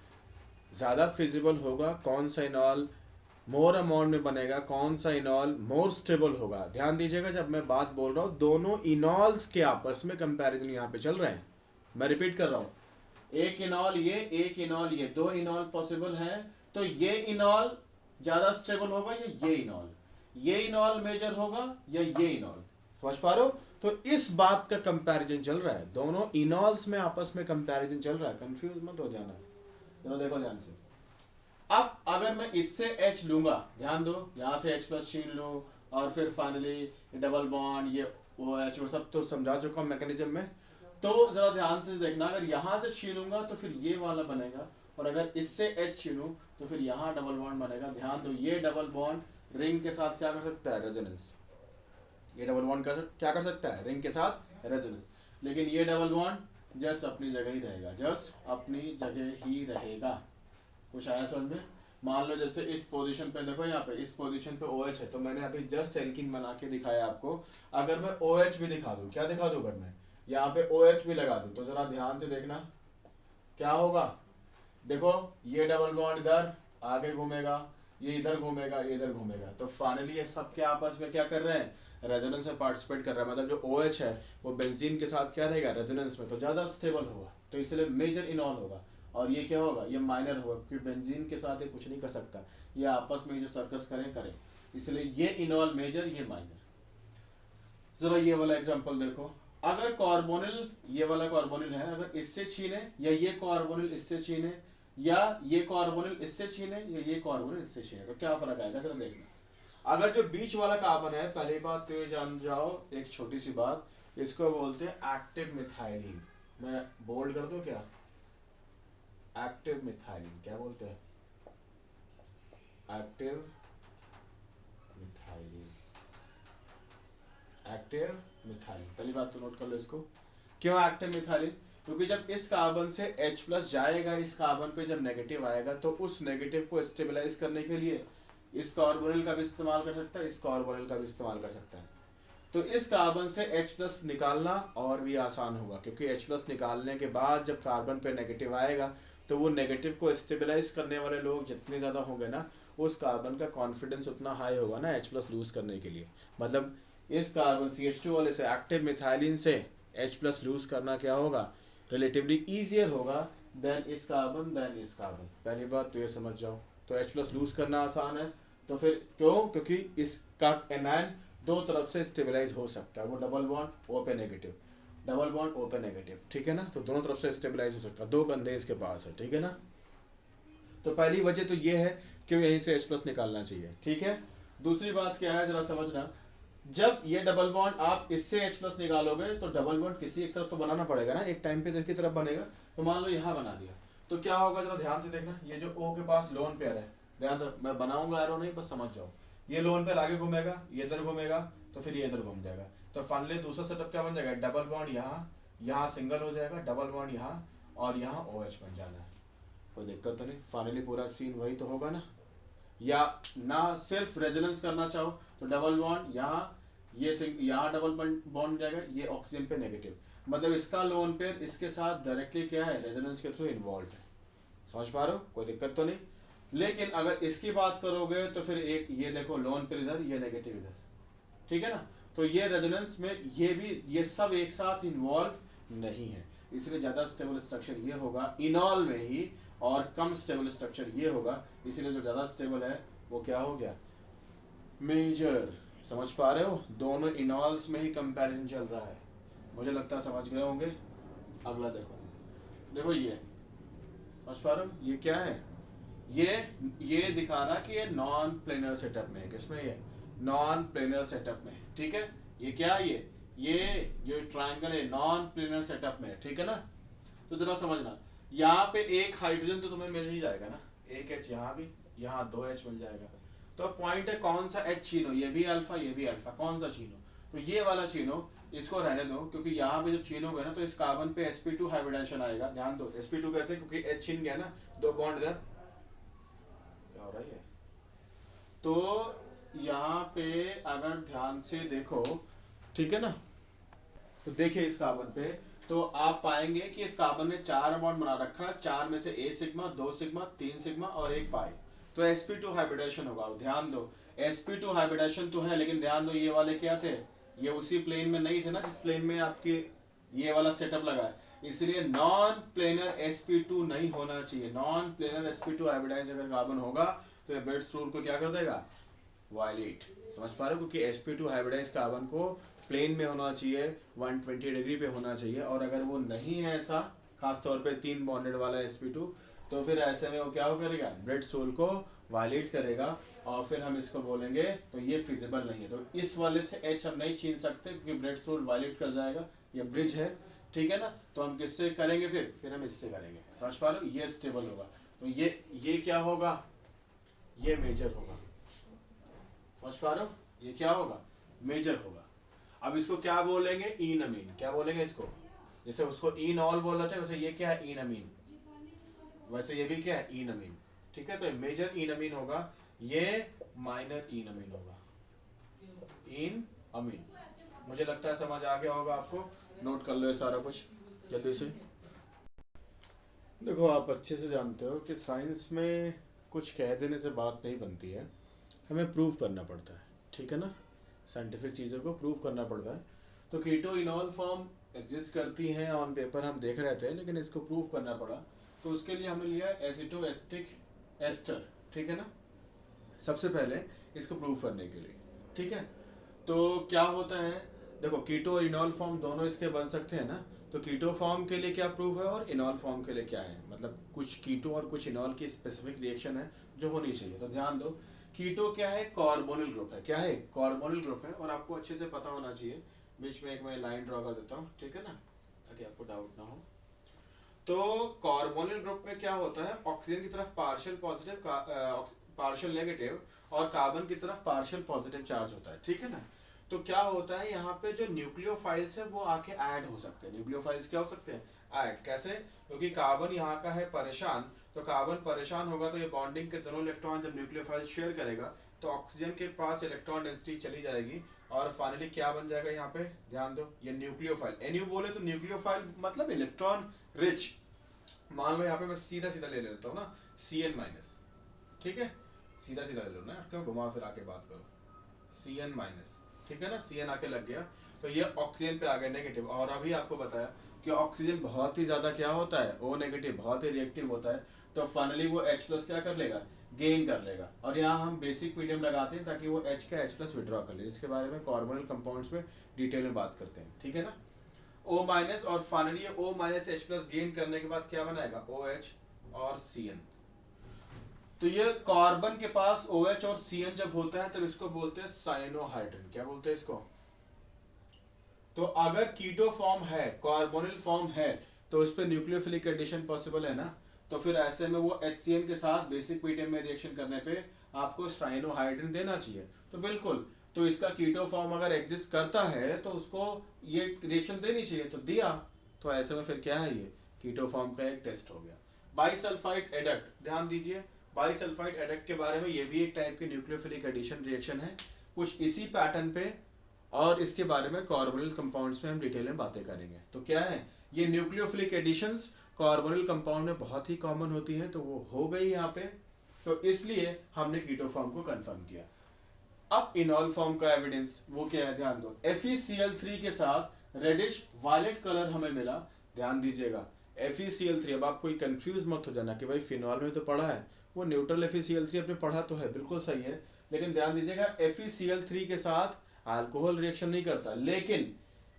ज़्यादा फिजिबल होगा, कौन सा इनॉल मोर अमाउंट में बनेगा, कौन सा इनॉल मोर स्टेबल होगा। ध्यान दीजिएगा, जब मैं बात बोल रहा हूँ दोनों इनॉल्स के आपस में कंपैरिजन यहाँ पे चल रहे हैं। मैं रिपीट कर रहा हूँ, एक इनॉल ये, एक इनॉल ये, दो इनॉल पॉसिबल हैं, तो ये इनॉल ज़्यादा स्टेबल होगा या ये इनॉल मेजर होगा या ये इनॉल। समझ पा रहे हो। तो इस बात का कंपैरिजन चल रहा है, दोनों इनॉल्स में आपस में कंपैरिजन चल रहा है। कंफ्यूज मत हो जाना, चलो देखो ध्यान से। अब अगर मैं इससे H लूंगा, ध्यान दो, यहां से H प्लस छीन लूं और फिर फाइनली डबल बॉन्ड, ये OH, वो सब तो समझा चुका हूं मैकेनिज्म में। तो जरा ध्यान से देखना, अगर यहां से छीनूंगा तो फिर ये वाला बनेगा, और अगर इससे H छीनूं तो फिर यहां डबल बॉन्ड बनेगा। ध्यान दो, ये डबल बॉन्ड रिंग के साथ क्या कर सकता है, रेजोनेंस। ये डबल बॉन्ड क्या कर सकता है, रिंग के साथ रेजोनेंस। लेकिन ये डबल बॉन्ड जस्ट अपनी जगह ही रहेगा, जस्ट अपनी जगह ही रहेगा। कुछ आया समझ में। मान लो जैसे इस पोजीशन पे देखो, यहाँ पे इस पोजीशन पे OH है, तो मैंने अभी जस्ट एल्कीन बना के दिखाया आपको। अगर मैं OH भी दिखा दूं, क्या दिखा दूं, अगर मैं यहाँ पे OH भी लगा दूं, तो जरा ध्यान से देखना क्या होगा। देखो ये डबल बॉन्ड इधर आगे घूमेगा, ये इधर घूमेगा, ये इधर घूमेगा, तो फाइनली ये सब के आपस में क्या कर रहे हैं, रेजोनेंस में पार्टिसिपेट कर रहा है। मतलब जो OH है वो बेंजीन के साथ क्या रहेगा, रेजोनेंस में, तो ज़्यादा स्टेबल होगा, तो इसलिए मेजर इनॉल होगा। और ये क्या होगा, ये माइनर होगा, क्योंकि बेंजीन के साथ ये कुछ नहीं कर सकता, ये आपस में जो सर्कस करें, इसलिए ये इनॉल मेजर, ये माइनर। जरा ये वाला एग्जांपल देखो, अगर कार्बोनिल, ये वाला कार्बोनिल है, अगर इससे छीने या ये कार्बोनिल इससे छीने, या ये कार्बोनिल इससे छीने या ये कार्बोनिल इससे छीने, तो क्या फर्क आएगा, चलो देखना। अगर जो बीच वाला कार्बन है, पहली बात तो ये जान जाओ, एक छोटी सी बात, इसको बोलते हैं एक्टिव मिथाइलिन। मैं बोल्ड कर दूं क्या, एक्टिव मिथाइलिन, क्या बोलते हैं, एक्टिव मिथाइलिन, एक्टिव मिथाइलिन। पहली बात तो नोट कर लो इसको। क्यों एक्टिव मिथाइलिन, क्योंकि जब इस कार्बन से H प्लस जाएगा, इस कार्बन पे जब नेगेटिव आएगा, तो उस नेगेटिव को स्टेबलाइज करने के लिए इस कार्बोनिल का भी इस्तेमाल कर सकता है, इस कार्बोनिल का भी इस्तेमाल कर सकता है। तो इस कार्बन से H प्लस निकालना और भी आसान होगा, क्योंकि H प्लस निकालने के बाद जब कार्बन पे नेगेटिव आएगा, तो वो नेगेटिव को स्टेबलाइज करने वाले लोग जितने ज़्यादा होंगे ना, उस कार्बन का कॉन्फिडेंस उतना हाई होगा ना H प्लस लूज करने के लिए। मतलब इस कार्बन CH2 वाले से, एक्टिव मिथाइलिन से H प्लस लूज करना क्या होगा, रिलेटिवली ईजियर होगा देन इस कार्बन, देन इस कार्बन। पहली बात तो ये समझ जाओ, तो H प्लस लूज करना आसान है। तो फिर क्यों, क्योंकि इसका एनायन दो तरफ से स्टेबलाइज हो सकता है, वो डबल बॉन्ड O पे नेगेटिव, डबल बॉन्ड O पे नेगेटिव, ठीक है ना। तो दोनों तरफ से स्टेबलाइज हो सकता है, दो कंधे इसके पास है, ठीक है ना। तो पहली वजह तो ये है क्यों यहीं से H प्लस निकालना चाहिए, ठीक है। दूसरी बात क्या है, जरा समझना, जब ये डबल बॉन्ड आप इससे H प्लस निकालोगे, तो डबल बॉन्ड किसी एक तरफ तो बनाना पड़ेगा ना, एक टाइम पे तो इसकी तरफ बनेगा। तो मान लो यहाँ बना दिया, तो क्या होगा, जरा ध्यान से देखना, ये जो O के पास लोन पेयर है, ध्यान से, मैं बनाऊंगा एरो नहीं, बस समझ जाओ, ये लोन पेयर आगे घूमेगा, ये इधर घूमेगा, तो फिर ये इधर घूम जाएगा। तो फाइनली दूसरा सेटअप क्या बन जाएगा, डबल बॉन्ड यहाँ सिंगल हो जाएगा, डबल बॉन्ड यहाँ, और यहाँ OH बन जाना है। कोई दिक्कत तो नहीं, फाइनली पूरा सीन वही तो होगा ना। या ना सिर्फ रेजोनेंस करना चाहो तो डबल बॉन्ड यहाँ डबल बॉन्ड जाएगा, ये ऑक्सीजन पे नेगेटिव, मतलब इसका लोन पेयर इसके साथ डायरेक्टली क्या है, रेजोनेंस के थ्रू इन्वॉल्व है। समझ पा रहे हो, कोई दिक्कत तो नहीं। लेकिन अगर इसकी बात करोगे तो फिर एक ये देखो लोन पेयर इधर, ये नेगेटिव इधर, ठीक है ना। तो ये रेजोनेंस में ये सब एक साथ इन्वॉल्व नहीं है, इसलिए ज़्यादा स्टेबल स्ट्रक्चर ये होगा इनॉल में ही, और कम स्टेबल स्ट्रक्चर ये होगा, इसलिए जो ज़्यादा स्टेबल है वो क्या हो गया, मेजर। समझ पा रहे हो, दोनों इनॉल्स में ही कंपैरिजन चल रहा है, मुझे लगता है समझ गए होंगे। अगला देखो, देखो ये समझ पा रहे हो, ये क्या है, ये दिखा रहा कि ये नॉन प्लेनर सेटअप में है, किसमें, ये नॉन प्लेनर सेटअप में है, ठीक है। ये क्या है, ये जो ट्रायंगल है नॉन प्लेनर सेटअप में है, ठीक है ना। तो जरा समझना, यहाँ पे एक हाइड्रोजन तो तुम्हें मिल ही जाएगा ना, एक H यहाँ भी, यहाँ 2H मिल जाएगा। तो पॉइंट है कौन सा H चीनो, ये भी अल्फा ये भी अल्फा, कौन सा चीनो, तो ये वाला चीनो, इसको रहने दो, क्योंकि यहाँ पे जब चीनोगे ना तो इस कार्बन पे sp2 हाइब्रिडाइजेशन आएगा, ध्यान दो sp2 कैसे, क्योंकि H छीन गया ना, दो बॉन्ड इधर, क्या हो रहा है, तो यहाँ पे अगर ध्यान से देखो, ठीक है ना, तो देखिए इस कार्बन पे, तो आप पाएंगे कि इस कार्बन ने 4 बॉन्ड बना रखा है, 4 में से a सिग्मा, 2 सिग्मा, 3 सिग्मा और 1 पाई, तो sp2 हाइब्रिडेशन होगा। ध्यान दो sp2 हाइब्रिडेशन तो है, लेकिन ध्यान दो ये वाले क्या थे, ये उसी प्लेन में नहीं थे ना जिस प्लेन में आपके ये वाला सेटअप लगा है, इसलिए नॉन प्लेनर sp2 नहीं होना चाहिए। नॉन प्लेनर sp2 हाइब्रिडाइज अगर कार्बन होगा तो ये बेट्स रूल को क्या कर देगा, वायलेट। समझ पा रहे हो, क्योंकि sp2 हाइब्रिडाइज कार्बन को प्लेन में होना चाहिए, 120 डिग्री पे होना चाहिए, और अगर वो नहीं है ऐसा, खास तौर पे 3 बॉन्डेड वाला sp2, तो फिर ऐसे में वो क्या करेगा, ब्रेड सोल को वायलेट करेगा, और फिर हम इसको बोलेंगे तो ये फिजिबल नहीं है। तो इस वाले से H हम नहीं छीन सकते क्योंकि ब्रेड सोल वायलेट कर जाएगा, ये ब्रिज है, ठीक है ना। तो हम किससे करेंगे, फिर हम इससे करेंगे। समझ पा रहे हो, ये स्टेबल होगा, तो ये क्या होगा, ये मेजर होगा। समझ पा रहे हो, ये क्या होगा, मेजर होगा। अब इसको क्या बोलेंगे, इन अमीन, क्या बोलेंगे इसको, जैसे उसको इनॉल बोल रहे थे वैसे ये क्या है, इन अमीन, वैसे ये भी क्या है, इन अमीन, ठीक है। तो मेजर इन अमीन होगा, ये माइनर इन अमीन होगा, इन अमीन। मुझे लगता है समझ आ गया होगा आपको, नोट कर लो ये सारा कुछ जल्दी से। देखो आप अच्छे से जानते हो कि साइंस में कुछ कह देने से बात नहीं बनती है, हमें प्रूव करना पड़ता है, ठीक है ना। साइंटिफिक चीज़ों को प्रूव करना पड़ता है। तो कीटो इनॉल फॉर्म एग्जिस्ट करती हैं ऑन पेपर, हम देख रहे थे, लेकिन इसको प्रूव करना पड़ा, तो उसके लिए हमने लिया एसिटो एस्टिक एस्टर, ठीक है ना, सबसे पहले इसको प्रूव करने के लिए, ठीक है। तो क्या होता है, देखो कीटो और इनॉल फॉर्म दोनों इसके बन सकते हैं ना, तो कीटो फॉर्म के लिए क्या प्रूफ है और इनॉल फॉर्म के लिए क्या है, मतलब कुछ कीटो और कुछ इनॉल की स्पेसिफिक रिएक्शन है जो होनी चाहिए। तो ध्यान दो, कीटो क्या है, कार्बोनिल ग्रुप है, क्या है, कार्बोनिल ग्रुप है, और आपको अच्छे से पता होना चाहिए। बीच में एक मैं लाइन ड्रॉ कर देता हूँ, ठीक है ना, ताकि आपको डाउट ना हो। तो कार्बोनिल ग्रुप में क्या होता है, ऑक्सीजन की तरफ पार्शियल पॉजिटिव, पार्शियल नेगेटिव, और कार्बन की तरफ पार्शियल पॉजिटिव चार्ज होता है, ठीक है ना। तो क्या होता है, यहाँ पे जो न्यूक्लियोफाइल्स है वो आके ऐड हो सकते हैं। न्यूक्लियोफाइल्स क्या हो सकते हैं, ऐड, कैसे, क्योंकि कार्बन यहाँ का है परेशान, तो कार्बन परेशान होगा तो ये बॉन्डिंग के दोनों इलेक्ट्रॉन जब न्यूक्लियोफाइल शेयर करेगा तो ऑक्सीजन के पास इलेक्ट्रॉन डेंसिटी चली जाएगी, और फाइनली क्या बन जाएगा, यहाँ पे ध्यान दो, ये न्यूक्लियोफाइल, एनयू बोले तो न्यूक्लियोफाइल मतलब इलेक्ट्रॉन रिच। मान लो यहाँ पे मैं सीधा सीधा ले लेता हूँ ना, Cn माइनस, ठीक है, सीधा सीधा ले लो ना, क्यों घुमा फिर आके बात करो, Cn माइनस, ठीक है ना, Cn आके लग गया, तो ये ऑक्सीजन पे आ गया नेगेटिव। और अभी आपको बताया कि ऑक्सीजन बहुत ही ज्यादा क्या होता है, O नेगेटिव, बहुत ही रिएक्टिव होता है, तो फाइनली वो H प्लस क्या कर लेगा, गेन कर लेगा, और यहाँ हम बेसिक मीडियम लगाते हैं ताकि वो H का H प्लस विड्रॉ कर ले। इसके बारे में कार्बोनिल कंपाउंड्स में डिटेल में बात करते हैं, ठीक है ना। O माइनस, और finally O minus H plus gain करने के बाद क्या बनाएगा, OH और Cn। तो ये कार्बन के पास OH और Cn जब होता है तब इसको बोलते हैं साइनोहाइड्रिन, क्या बोलते हैं इसको। तो अगर कीटो फॉर्म है, कार्बोनिल फॉर्म है, तो उस पर न्यूक्लियोफिलिक एडिशन पॉसिबल है ना, तो फिर ऐसे में वो HCN के साथ बेसिक मीडियम में रिएक्शन करने पे आपको साइनोहाइड्रिन देना चाहिए। तो बिल्कुल, तो इसका कीटो फॉर्म अगर एग्जिस्ट करता है तो उसको ये रिएक्शन देनी चाहिए, तो दिया, तो ऐसे में फिर क्या है, ये कीटो फॉर्म का एक टेस्ट हो गया। बाइसल्फाइड एडक्ट, ध्यान दीजिए, बाइसल्फाइड एडक्ट के बारे में, ये भी एक टाइप की न्यूक्लियोफिलिक एडिशन रिएक्शन है, कुछ इसी पैटर्न पे, और इसके बारे में कार्बोनिल कंपाउंड्स में हम डिटेल में बातें करेंगे। तो क्या है, ये न्यूक्लियोफिलिक एडिशंस कार्बोनिल कंपाउंड में बहुत ही कॉमन होती है, तो वो हो गई यहाँ पे, तो इसलिए हमने कीटो फॉर्म को कंफर्म किया। अब इनॉल फॉर्म का एविडेंस वो क्या है, ध्यान दो। FeCl3 के साथ रेडिश वायलेट कलर हमें मिला, ध्यान दीजिएगा। FeCl3, अब आप कोई कंफ्यूज मत हो जाना कि भाई फिनॉल में तो पढ़ा है, वो न्यूट्रल FeCl3 आपने पढ़ा तो है, बिल्कुल सही है, लेकिन ध्यान दीजिएगा FeCl3 के साथ अल्कोहल रिएक्शन नहीं करता। लेकिन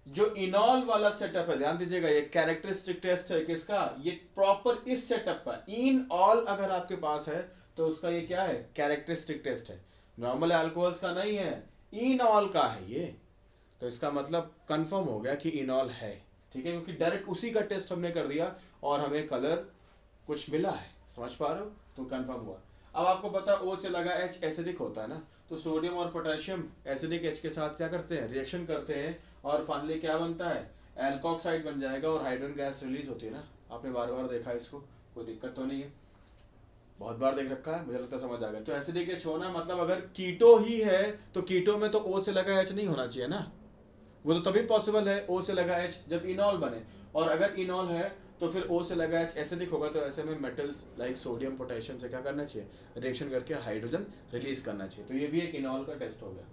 जो इनॉल वाला सेटअप है, ध्यान दीजिएगा, ये कैरेक्टरिस्टिक टेस्ट है किसका, ये प्रॉपर इस सेटअप का इन ऑल अगर आपके पास है तो उसका ये क्या है, कैरेक्टरिस्टिक टेस्ट है, नॉर्मल अल्कोहल्स का नहीं है, इनॉल का है ये। तो इसका मतलब कंफर्म हो गया कि इनॉल है, ठीक है, क्योंकि डायरेक्ट उसी का टेस्ट हमने कर दिया और हमें कलर कुछ मिला है, समझ पा रहे हो, तो कंफर्म हुआ। अब आपको पता O से लगा H एसिडिक होता है ना, तो सोडियम और पोटेशियम एसिडिक H के साथ क्या करते हैं, रिएक्शन करते हैं, और फाइनली क्या बनता है, एल्कोक्साइड बन जाएगा और हाइड्रोजन गैस रिलीज होती है ना। आपने बार बार देखा है इसको, कोई दिक्कत तो नहीं है, बहुत बार देख रखा है, मुझे लगता है समझ आ गया। तो एसिडिक H होना मतलब अगर कीटो ही है तो कीटो में तो O से लगा H नहीं होना चाहिए ना, वो तो तभी पॉसिबल है O से लगा H जब इनॉल बने, और अगर इनॉल है तो फिर O से लगा H एसिडिक होगा, तो ऐसे में मेटल्स लाइक सोडियम पोटेशियम से क्या करना चाहिए, रिएक्शन करके हाइड्रोजन रिलीज करना चाहिए। तो ये भी एक इनॉल का टेस्ट हो गया।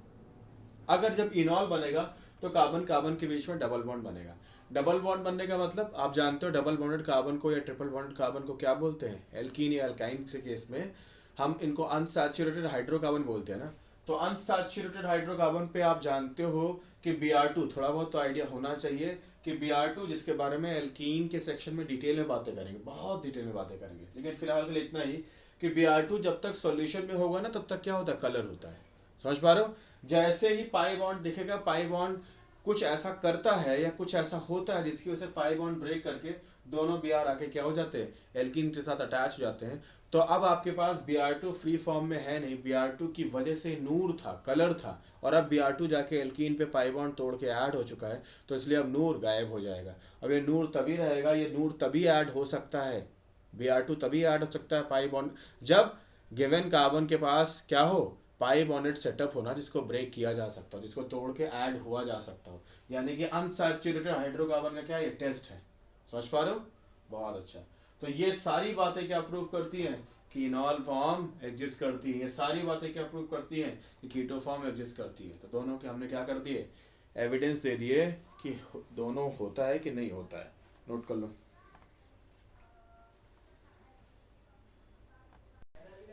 अगर जब इनॉल बनेगा तो कार्बन कार्बन के बीच में डबल बॉन्ड बनेगा। डबल बॉन्ड बनने का मतलब आप जानते हो, डबल बॉन्डेड कार्बन को या ट्रिपल बॉन्डेड कार्बन को क्या बोलते हैं, एल्कीन या एल्काइन के केस में हम इनको अनसैचुरेटेड हाइड्रोकार्बन बोलते हैं ना। तो अनसैचुरेटेड हाइड्रोकार्बन पे आप जानते हो कि Br2, थोड़ा बहुत तो आइडिया होना चाहिए कि Br2, जिसके बारे में एल्कीन के सेक्शन में डिटेल में बातें करेंगे, बहुत डिटेल में बातें करेंगे, लेकिन फिलहाल के लिए इतना ही कि Br2 जब तक सॉल्यूशन में होगा ना तब तक क्या होता है, कलर होता है, समझ पा रहे हो। जैसे ही पाई बॉन्ड दिखेगा, पाई बॉन्ड कुछ ऐसा करता है या कुछ ऐसा होता है जिसकी वजह से पाई बॉन्ड ब्रेक करके दोनों Br आके क्या हो जाते हैं, एल्कीन के साथ अटैच हो जाते हैं। तो अब आपके पास Br2 फ्री फॉर्म में है नहीं, Br2 की वजह से नूर था, कलर था, और अब Br2 जाके एल्कीन पे पाई बॉन्ड तोड़ के ऐड हो चुका है, तो इसलिए अब नूर गायब हो जाएगा। अब ये नूर तभी रहेगा, ये नूर तभी ऐड हो सकता है, Br2 तभी ऐड हो सकता है पाई बॉन्ड जब गिवन कार्बन के पास क्या हो, पाई बॉन्डेड सेटअप होना, जिसको ब्रेक किया जा सकता हो, जिसको तोड़ के ऐड हुआ जा सकता हो, यानी कि अनसैचुरेटेड हाइड्रोकार्बन का क्या ये टेस्ट है, समझ पा रहे हो, बहुत अच्छा। तो ये सारी बातें क्या प्रूव करती हैं कि इनॉल फॉर्म एग्जिस्ट करती है, ये सारी बातें क्या प्रूव करती हैं कि कीटो फॉर्म एग्जिस्ट करती है। तो दोनों के हमने क्या कर दिए, एविडेंस दे दिए कि दोनों होता है कि नहीं होता है, नोट कर लो।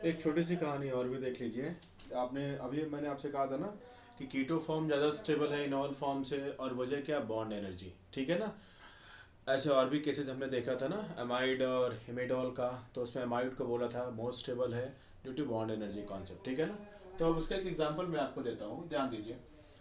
एक छोटी सी कहानी और भी देख लीजिए। आपने अभी मैंने आपसे कहा था ना कि कीटो फॉर्म ज़्यादा स्टेबल है इनॉल फॉर्म से, और वजह क्या, बॉन्ड एनर्जी, ठीक है ना। ऐसे और भी केसेस हमने देखा था ना, एमाइड और हिमेडॉल का, तो उसमें एमाइड को बोला था मोस्ट स्टेबल है due to bond energy concept, ठीक है ना। तो अब उसका एक एग्जांपल मैं आपको देता हूँ, ध्यान दीजिए।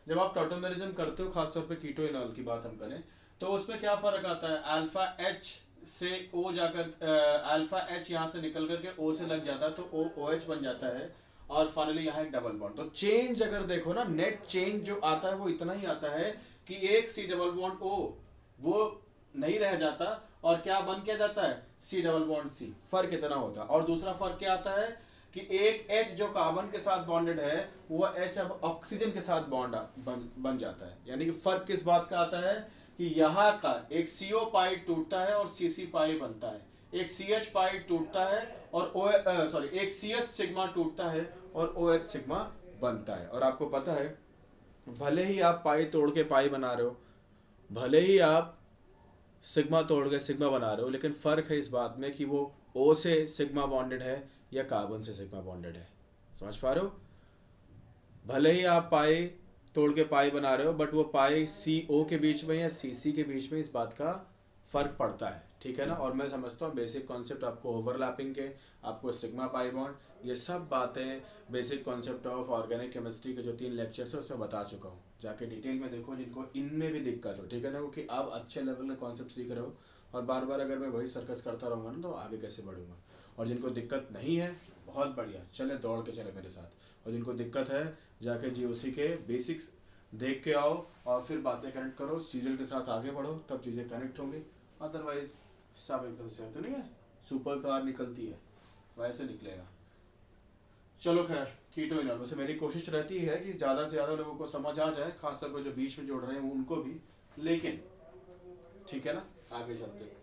जब आप टॉटोमेरिज्म करते हो, खासतौर पे कीटो इनॉल की बात हम करें, तो उसमें क्या फ़र्क आता है, अल्फा एच से ओ जाकर अल्फा एच यहाँ से निकल करके ओ से लग जाता है, तो ओ ओ एच बन जाता है, और फाइनली यहाँ एक डबल बॉन्ड। तो चेंज अगर देखो ना, नेट चेंज जो आता है वो इतना ही आता है कि एक सी डबल बॉन्ड ओ वो नहीं रह जाता, और क्या बन क्या जाता है, सी डबल बॉन्ड सी, फर्क इतना होता है। और दूसरा फर्क क्या आता है कि एक H जो कार्बन के साथ बॉन्डेड है, वो H अब ऑक्सीजन के साथ बॉन्ड बन जाता है। यानी कि फर्क किस बात का आता है कि यहाँ का एक CO पाई टूटता है और CC पाई बनता है, एक CH पाई टूटता है और एक CH सिग्मा टूटता है और OH सिग्मा बनता है। और आपको पता है, भले ही आप पाई तोड़ के पाई बना रहे हो, भले ही आप सिग्मा तोड़ के सिग्मा बना रहे हो, लेकिन फ़र्क है इस बात में कि वो O से सिग्मा बॉन्डेड है या कार्बन से सिग्मा बॉन्डेड है, समझ पा रहे हो। भले ही आप पाई तोड़ के पाई बना रहे हो, बट वो पाई CO के बीच में या CC के बीच में, इस बात का फ़र्क पड़ता है, ठीक है ना। और मैं समझता हूँ बेसिक कॉन्सेप्ट आपको ओवरलैपिंग के, आपको सिग्मा पाई बॉन्ड, ये सब बातें basic concept of organic chemistry के जो 3 लेक्चर्स है उसमें बता चुका हूँ, जाके डिटेल में देखो जिनको इनमें भी दिक्कत हो, ठीक है ना, क्योंकि आप अच्छे लेवल के कॉन्सेप्ट सीख रहे हो, और बार बार अगर मैं वही सर्कस करता रहूँगा ना तो आगे कैसे बढ़ूंगा। और जिनको दिक्कत नहीं है, बहुत बढ़िया, चले दौड़ के चले मेरे साथ, और जिनको दिक्कत है जाके GOC के बेसिक्स देख के आओ और फिर बातें कनेक्ट करो, सीरियल के साथ आगे बढ़ो, तब चीज़ें कनेक्ट होंगी। अदरवाइज सब एकदम से तो नहीं है, सुपर कार निकलती है वैसे निकलेगा। चलो खैर, कीटो इनॉल, वैसे मेरी कोशिश रहती है कि ज़्यादा से ज़्यादा लोगों को समझ आ जाए, खासतौर पर जो बीच में जोड़ रहे हैं उनको भी, लेकिन ठीक है ना, आगे चलते हैं।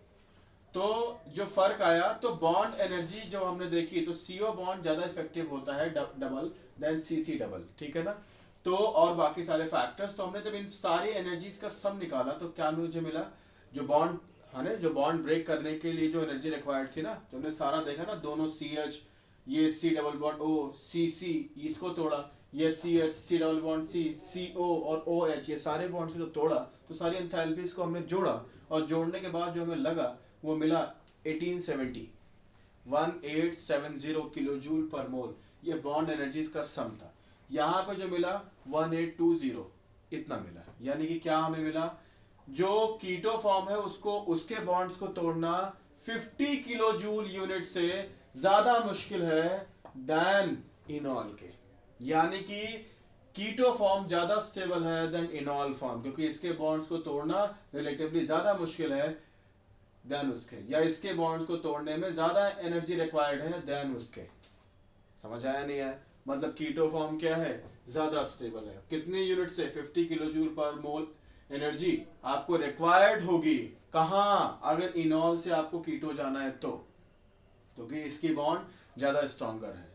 तो जो फर्क आया, तो बॉन्ड एनर्जी जो हमने देखी, तो CO बॉन्ड ज्यादा इफेक्टिव होता है डबल देन CC डबल, ठीक है ना। तो और बाकी सारे फैक्टर्स, तो हमने जब इन सारी एनर्जीज का सम निकाला तो क्या मुझे मिला, जो बॉन्ड है ना, जो बॉन्ड ब्रेक करने के लिए जो एनर्जी रिक्वायर्ड थी ना, जो हमने सारा देखा ना, दोनों CH, ये C double bond O, CC, इसको तोड़ा, ये CH, C double bond C, CO और OH, ये सारे बॉन्ड्स को जो तोड़ा, तो सारी एंथैल्पीज को हमने जोड़ा, और जोड़ने के बाद जो हमें लगा वो मिला 1870 किलो जूल पर मोल, ये बॉन्ड एनर्जीज का सम था। यहाँ पे जो मिला 1820 इतना मिला, यानी कि क्या हमें मिला, जो कीटो फॉर्म है उसको, उसके बॉन्ड्स को तोड़ना 50 किलो जूल यूनिट से ज्यादा मुश्किल है देन इनॉल के, यानी कि कीटो फॉर्म ज्यादा स्टेबल है देन इनॉल फॉर्म, क्योंकि इसके बॉन्ड्स को तोड़ना रिलेटिवली ज्यादा मुश्किल है देन उसके, या इसके बॉन्ड्स को तोड़ने में ज्यादा एनर्जी रिक्वायर्ड है देन उसके। समझ आया नहीं है, मतलब कीटो फॉर्म क्या है, ज्यादा स्टेबल है। कितने यूनिट से, 50 किलो जूल पर मोल एनर्जी आपको रिक्वायर्ड होगी, कहां, अगर इनॉल से आपको कीटो जाना है तो, क्योंकि इसकी बॉन्ड ज्यादा स्ट्रॉन्गर है।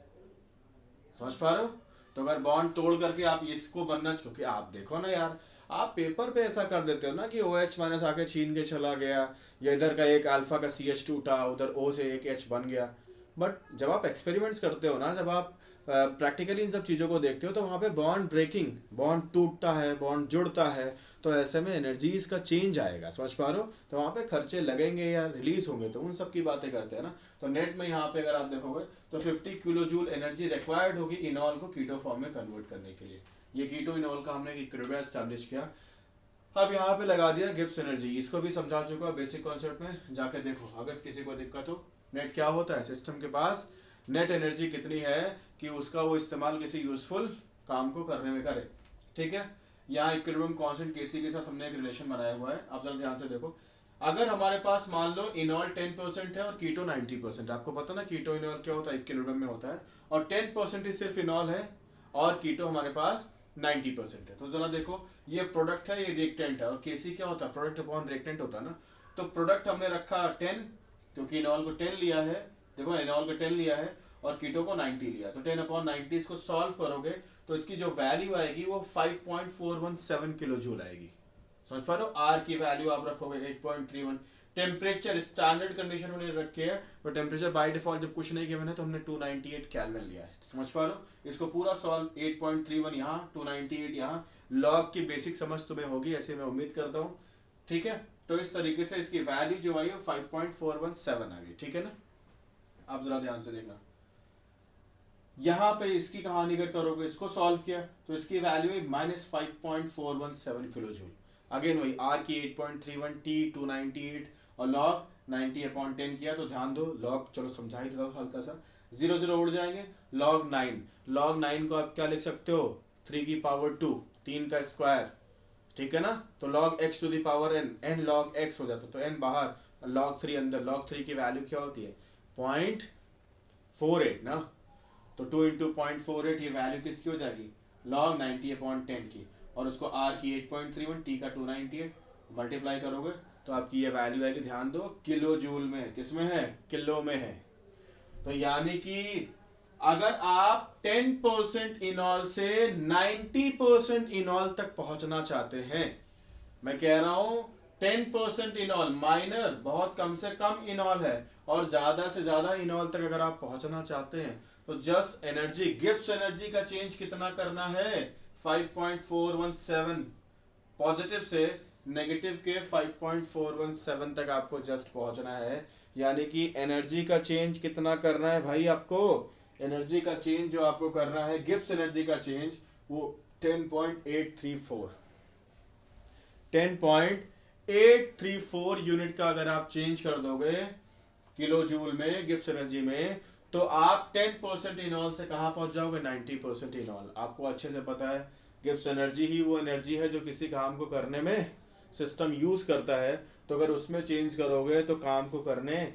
समझ पा रहे हो। तो अगर बॉन्ड तोड़ करके आप इसको बनना, क्योंकि आप देखो ना यार, आप पेपर पे ऐसा कर देते हो ना कि OH माइनस आके छीन के चला गया, या इधर का एक अल्फा का CH टूटा, उधर O से एक H बन गया। बट जब आप एक्सपेरिमेंट्स करते हो ना, जब आप प्रैक्टिकली इन सब चीज़ों को देखते हो, तो वहाँ पे बॉन्ड ब्रेकिंग, बॉन्ड टूटता है, बॉन्ड जुड़ता है, तो ऐसे में एनर्जीज का चेंज आएगा। समझ पा रहे हो। तो वहाँ पे खर्चे लगेंगे या रिलीज होंगे, तो उन सब की बातें करते हैं ना। तो नेट में यहाँ पे अगर आप देखोगे तो 50 किलो जूल एनर्जी रिक्वायर्ड होगी इनॉल को कीटो फॉर्म में कन्वर्ट करने के लिए। ये कीटो इनॉल का हमने इक्विलिब्रियम एस्टैब्लिश किया। अब यहाँ पे लगा दिया गिब्स एनर्जी, इसको भी समझा चुका बेसिक कॉन्सेप्ट में, जाके देखो अगर किसी को दिक्कत हो। नेट क्या होता है, सिस्टम के पास नेट एनर्जी कितनी है कि उसका वो इस्तेमाल किसी यूजफुल काम को करने में करे, ठीक है। यहाँ इक्विलिब्रियम कांस्टेंट केसी के साथ हमने एक रिलेशन बनाया हुआ है, आप जरा ध्यान से देखो। अगर हमारे पास मान लो इनॉल 10% है और कीटो 90%, आपको पता ना कीटो इनॉल क्या होता है, इक्विलिब्रियम में होता है, और 10% ही सिर्फ इनॉल है और कीटो हमारे पास 90% है। तो जरा देखो, ये प्रोडक्ट है, ये रिएक्टेंट है, और केसी क्या होता है, प्रोडक्ट अपॉन रिएक्टेंट होता है ना। तो प्रोडक्ट हमने रखा 10, क्योंकि इनॉल को 10 लिया है, देखो इनॉल को 10 लिया है और कीटो को 90 लिया, तो 10/90 इसको सॉल्व करोगे तो इसकी जो वैल्यू आएगी वो 5.417 किलो जूल आएगी। समझ पा रहे हो। आर की वैल्यू आप रखोगे 8.31। टेम्परेचर स्टैंडर्ड कंडीशन में रखे है, तो टेम्परेचर बाय डिफॉल्ट जब कुछ नहीं गिवन है तो हमने 298 केल्विन लिया है। समझ पा रहे हो। इसको पूरा सॉल्व, 8.31 यहाँ, 298 यहाँ, लॉग की बेसिक समझ तुम्हें होगी, ऐसे मैं उम्मीद करता हूँ, ठीक है। तो इस तरीके से इसकी वैल्यू जो आई वो 5.417 आ गई, ठीक है ना। आप जरा ध्यान से देखना, यहाँ पे इसकी कहानी अगर करोगे, इसको सॉल्व किया तो इसकी वैल्यू है -5.417 किलो जूल। अगेन वही, आर की 8.31, टी 298 और लॉग 90/10 किया, तो ध्यान दो लॉग, चलो समझा ही दो हल्का सा, 0 0 उड़ जाएंगे, लॉग 9, लॉग 9 को आप क्या लिख सकते हो, 3 की पावर 2, 3 का स्क्वायर, ठीक है ना। तो log x to the power n, n log x हो जाता है, तो n बाहर, log 3 अंदर। log 3 की वैल्यू क्या होती है, 0.48 ना, तो 2 इंटू 0.48, ये वैल्यू किसकी हो जाएगी, log 90/10 की, और उसको r की 8.31, t का 298 मल्टीप्लाई करोगे तो आपकी ये वैल्यू आएगी, ध्यान दो, किलो जूल में, किसमें है, किलो में है। तो यानी कि अगर आप 10% इनॉल से 90% इनॉल तक पहुंचना चाहते हैं, मैं कह रहा हूं 10% इनॉल, माइनर बहुत कम से कम इनॉल है, और ज्यादा से ज्यादा इनॉल तक अगर आप पहुंचना चाहते हैं, तो जस्ट एनर्जी, गिब्स एनर्जी का चेंज कितना करना है, 5.417, पॉजिटिव से नेगेटिव के 5.417 तक आपको जस्ट पहुंचना है। यानी कि एनर्जी का चेंज कितना करना है भाई आपको, एनर्जी का चेंज जो आपको करना है, गिब्स एनर्जी का चेंज, वो 10.834 यूनिट का अगर आप चेंज कर दोगे किलो जूल में, गिब्स एनर्जी में, तो आप 10% इनॉल से कहां पहुंच जाओगे, 90% इनॉल। आपको अच्छे से पता है गिब्स एनर्जी ही वो एनर्जी है जो किसी काम को करने में सिस्टम यूज करता है, तो अगर उसमें चेंज करोगे तो काम को करने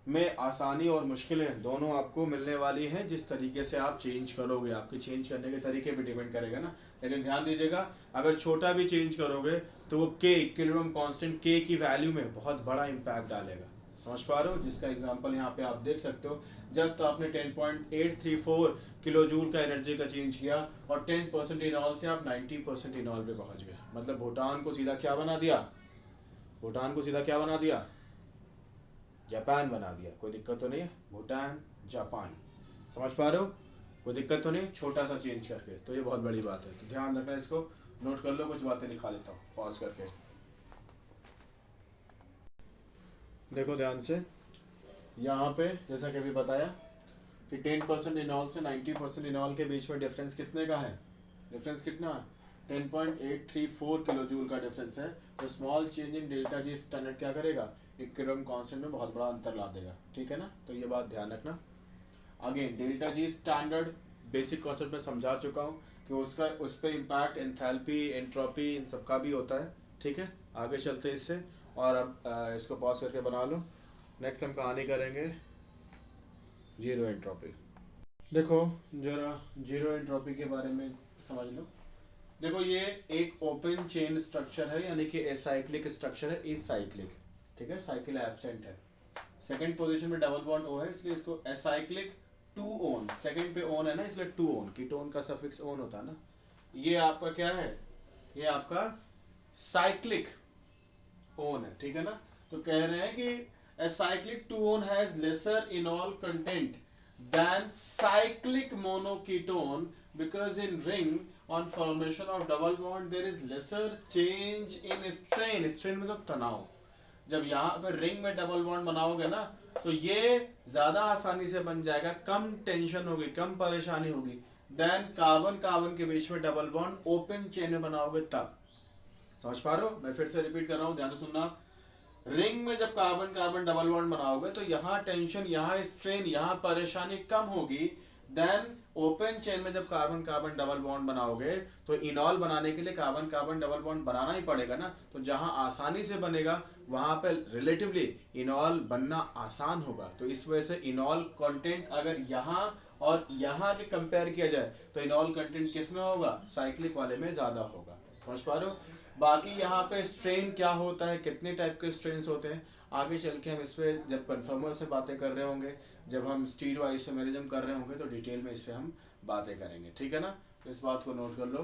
में आसानी और मुश्किलें दोनों आपको मिलने वाली हैं। जिस तरीके से आप चेंज करोगे, आपके चेंज करने के तरीके पे डिपेंड करेगा ना। लेकिन ध्यान दीजिएगा, अगर छोटा भी चेंज करोगे तो वो के, इक्विलिब्रियम कांस्टेंट के की वैल्यू में बहुत बड़ा इंपैक्ट डालेगा। समझ पा रहे हो, जिसका एग्जांपल यहाँ पे आप देख सकते हो। जस्ट आपने 10.834 किलो जूल का एनर्जी का चेंज किया और 10% इनॉल से आप 90% इनॉल पे पहुंच गए। मतलब भूटान को सीधा क्या बना दिया, भूटान को सीधा क्या बना दिया, जापान बना दिया। कोई दिक्कत तो नहीं है, भूटान जापान, समझ पा रहे हो, कोई दिक्कत तो नहीं, छोटा सा चेंज करके। तो ये बहुत बड़ी बात है, तो ध्यान रखना, इसको नोट कर लो। कुछ बातें लिखा लेता हूँ पॉज करके, देखो ध्यान से। यहाँ पे जैसा कि अभी बताया कि 10% इनॉल से 90% इनॉल के बीच में डिफरेंस कितने का है, डिफरेंस कितना है, 10.834 किलो जूल का डिफरेंस है। तो small change in delta G standard क्या करेगा, इक्विलिब्रियम कांस्टेंट में बहुत बड़ा अंतर ला देगा, ठीक है ना। तो ये बात ध्यान रखना। Again delta G standard basic concept में समझा चुका हूँ कि उसका उस पर इम्पैक्ट एंथैल्पी एंट्रोपी इन सबका भी होता है, ठीक है। आगे चलते हैं इससे, और अब इसको पॉज करके बना लो। नेक्स्ट हम कहानी करेंगे जीरो एंट्रोपी। देखो जरा जीरो एंट्रोपी के बारे में समझ लो। देखो ये एक ओपन चेन स्ट्रक्चर है, यानी कि एसाइक्लिक स्ट्रक्चर है, एसाइक्लिक, ठीक है, साइकिल एब्सेंट है। सेकंड पोजीशन में डबल बॉन्ड ओ है, इसलिए इसको एसाइक्लिक टू ओन, सेकंड पे ओन है ना, इसलिए टू ओन, कीटोन का सफिक्स ओन होता है ना। ये आपका क्या है, ये आपका साइक्लिक ओन है, ठीक है ना। तो कह रहे हैं कि acyclic two one has lesser enol content than cyclic monoketone because in ring on formation of double bond there is lesser change in strain, strain मतलब तनाव। जब यहाँ पे रिंग में डबल बॉन्ड बनाओगे ना तो ये ज्यादा आसानी से बन जाएगा, कम टेंशन होगी, कम परेशानी होगी देन कार्बन कार्बन के बीच में डबल बॉन्ड ओपन चेन में बनाओगे तब। समझ पा रहे हो, मैं फिर से रिपीट कर रहा हूँ, ध्यान से सुनना। रिंग में जब कार्बन कार्बन डबल बॉन्ड बनाओगे तो यहाँ टेंशन, यहाँ स्ट्रेन, यहाँ परेशानी कम होगी। देन ओपन चेन में जब कार्बन कार्बन डबल बॉन्ड बनाओगे तो इनॉल बनाने के लिए कार्बन कार्बन डबल बॉन्ड बनाना ही पड़ेगा ना। तो जहाँ आसानी से बनेगा वहां पे रिलेटिवली इनॉल बनना आसान होगा। तो इस वजह से इनॉल कंटेंट अगर यहाँ और यहाँ के कंपेयर किया जाए तो इनॉल कंटेंट किस में होगा, साइक्लिक वाले में ज्यादा होगा। समझ पा रहे हो। बाकी यहाँ पे स्ट्रेन क्या होता है, कितने टाइप के स्ट्रेन्स होते हैं, आगे चल के हम इस पे जब कन्फर्मर से बातें कर रहे होंगे, जब हम स्टीरियो आइसोमेरिज्म कर रहे होंगे तो डिटेल में इस पे हम बातें करेंगे, ठीक है ना। तो इस बात को नोट कर लो।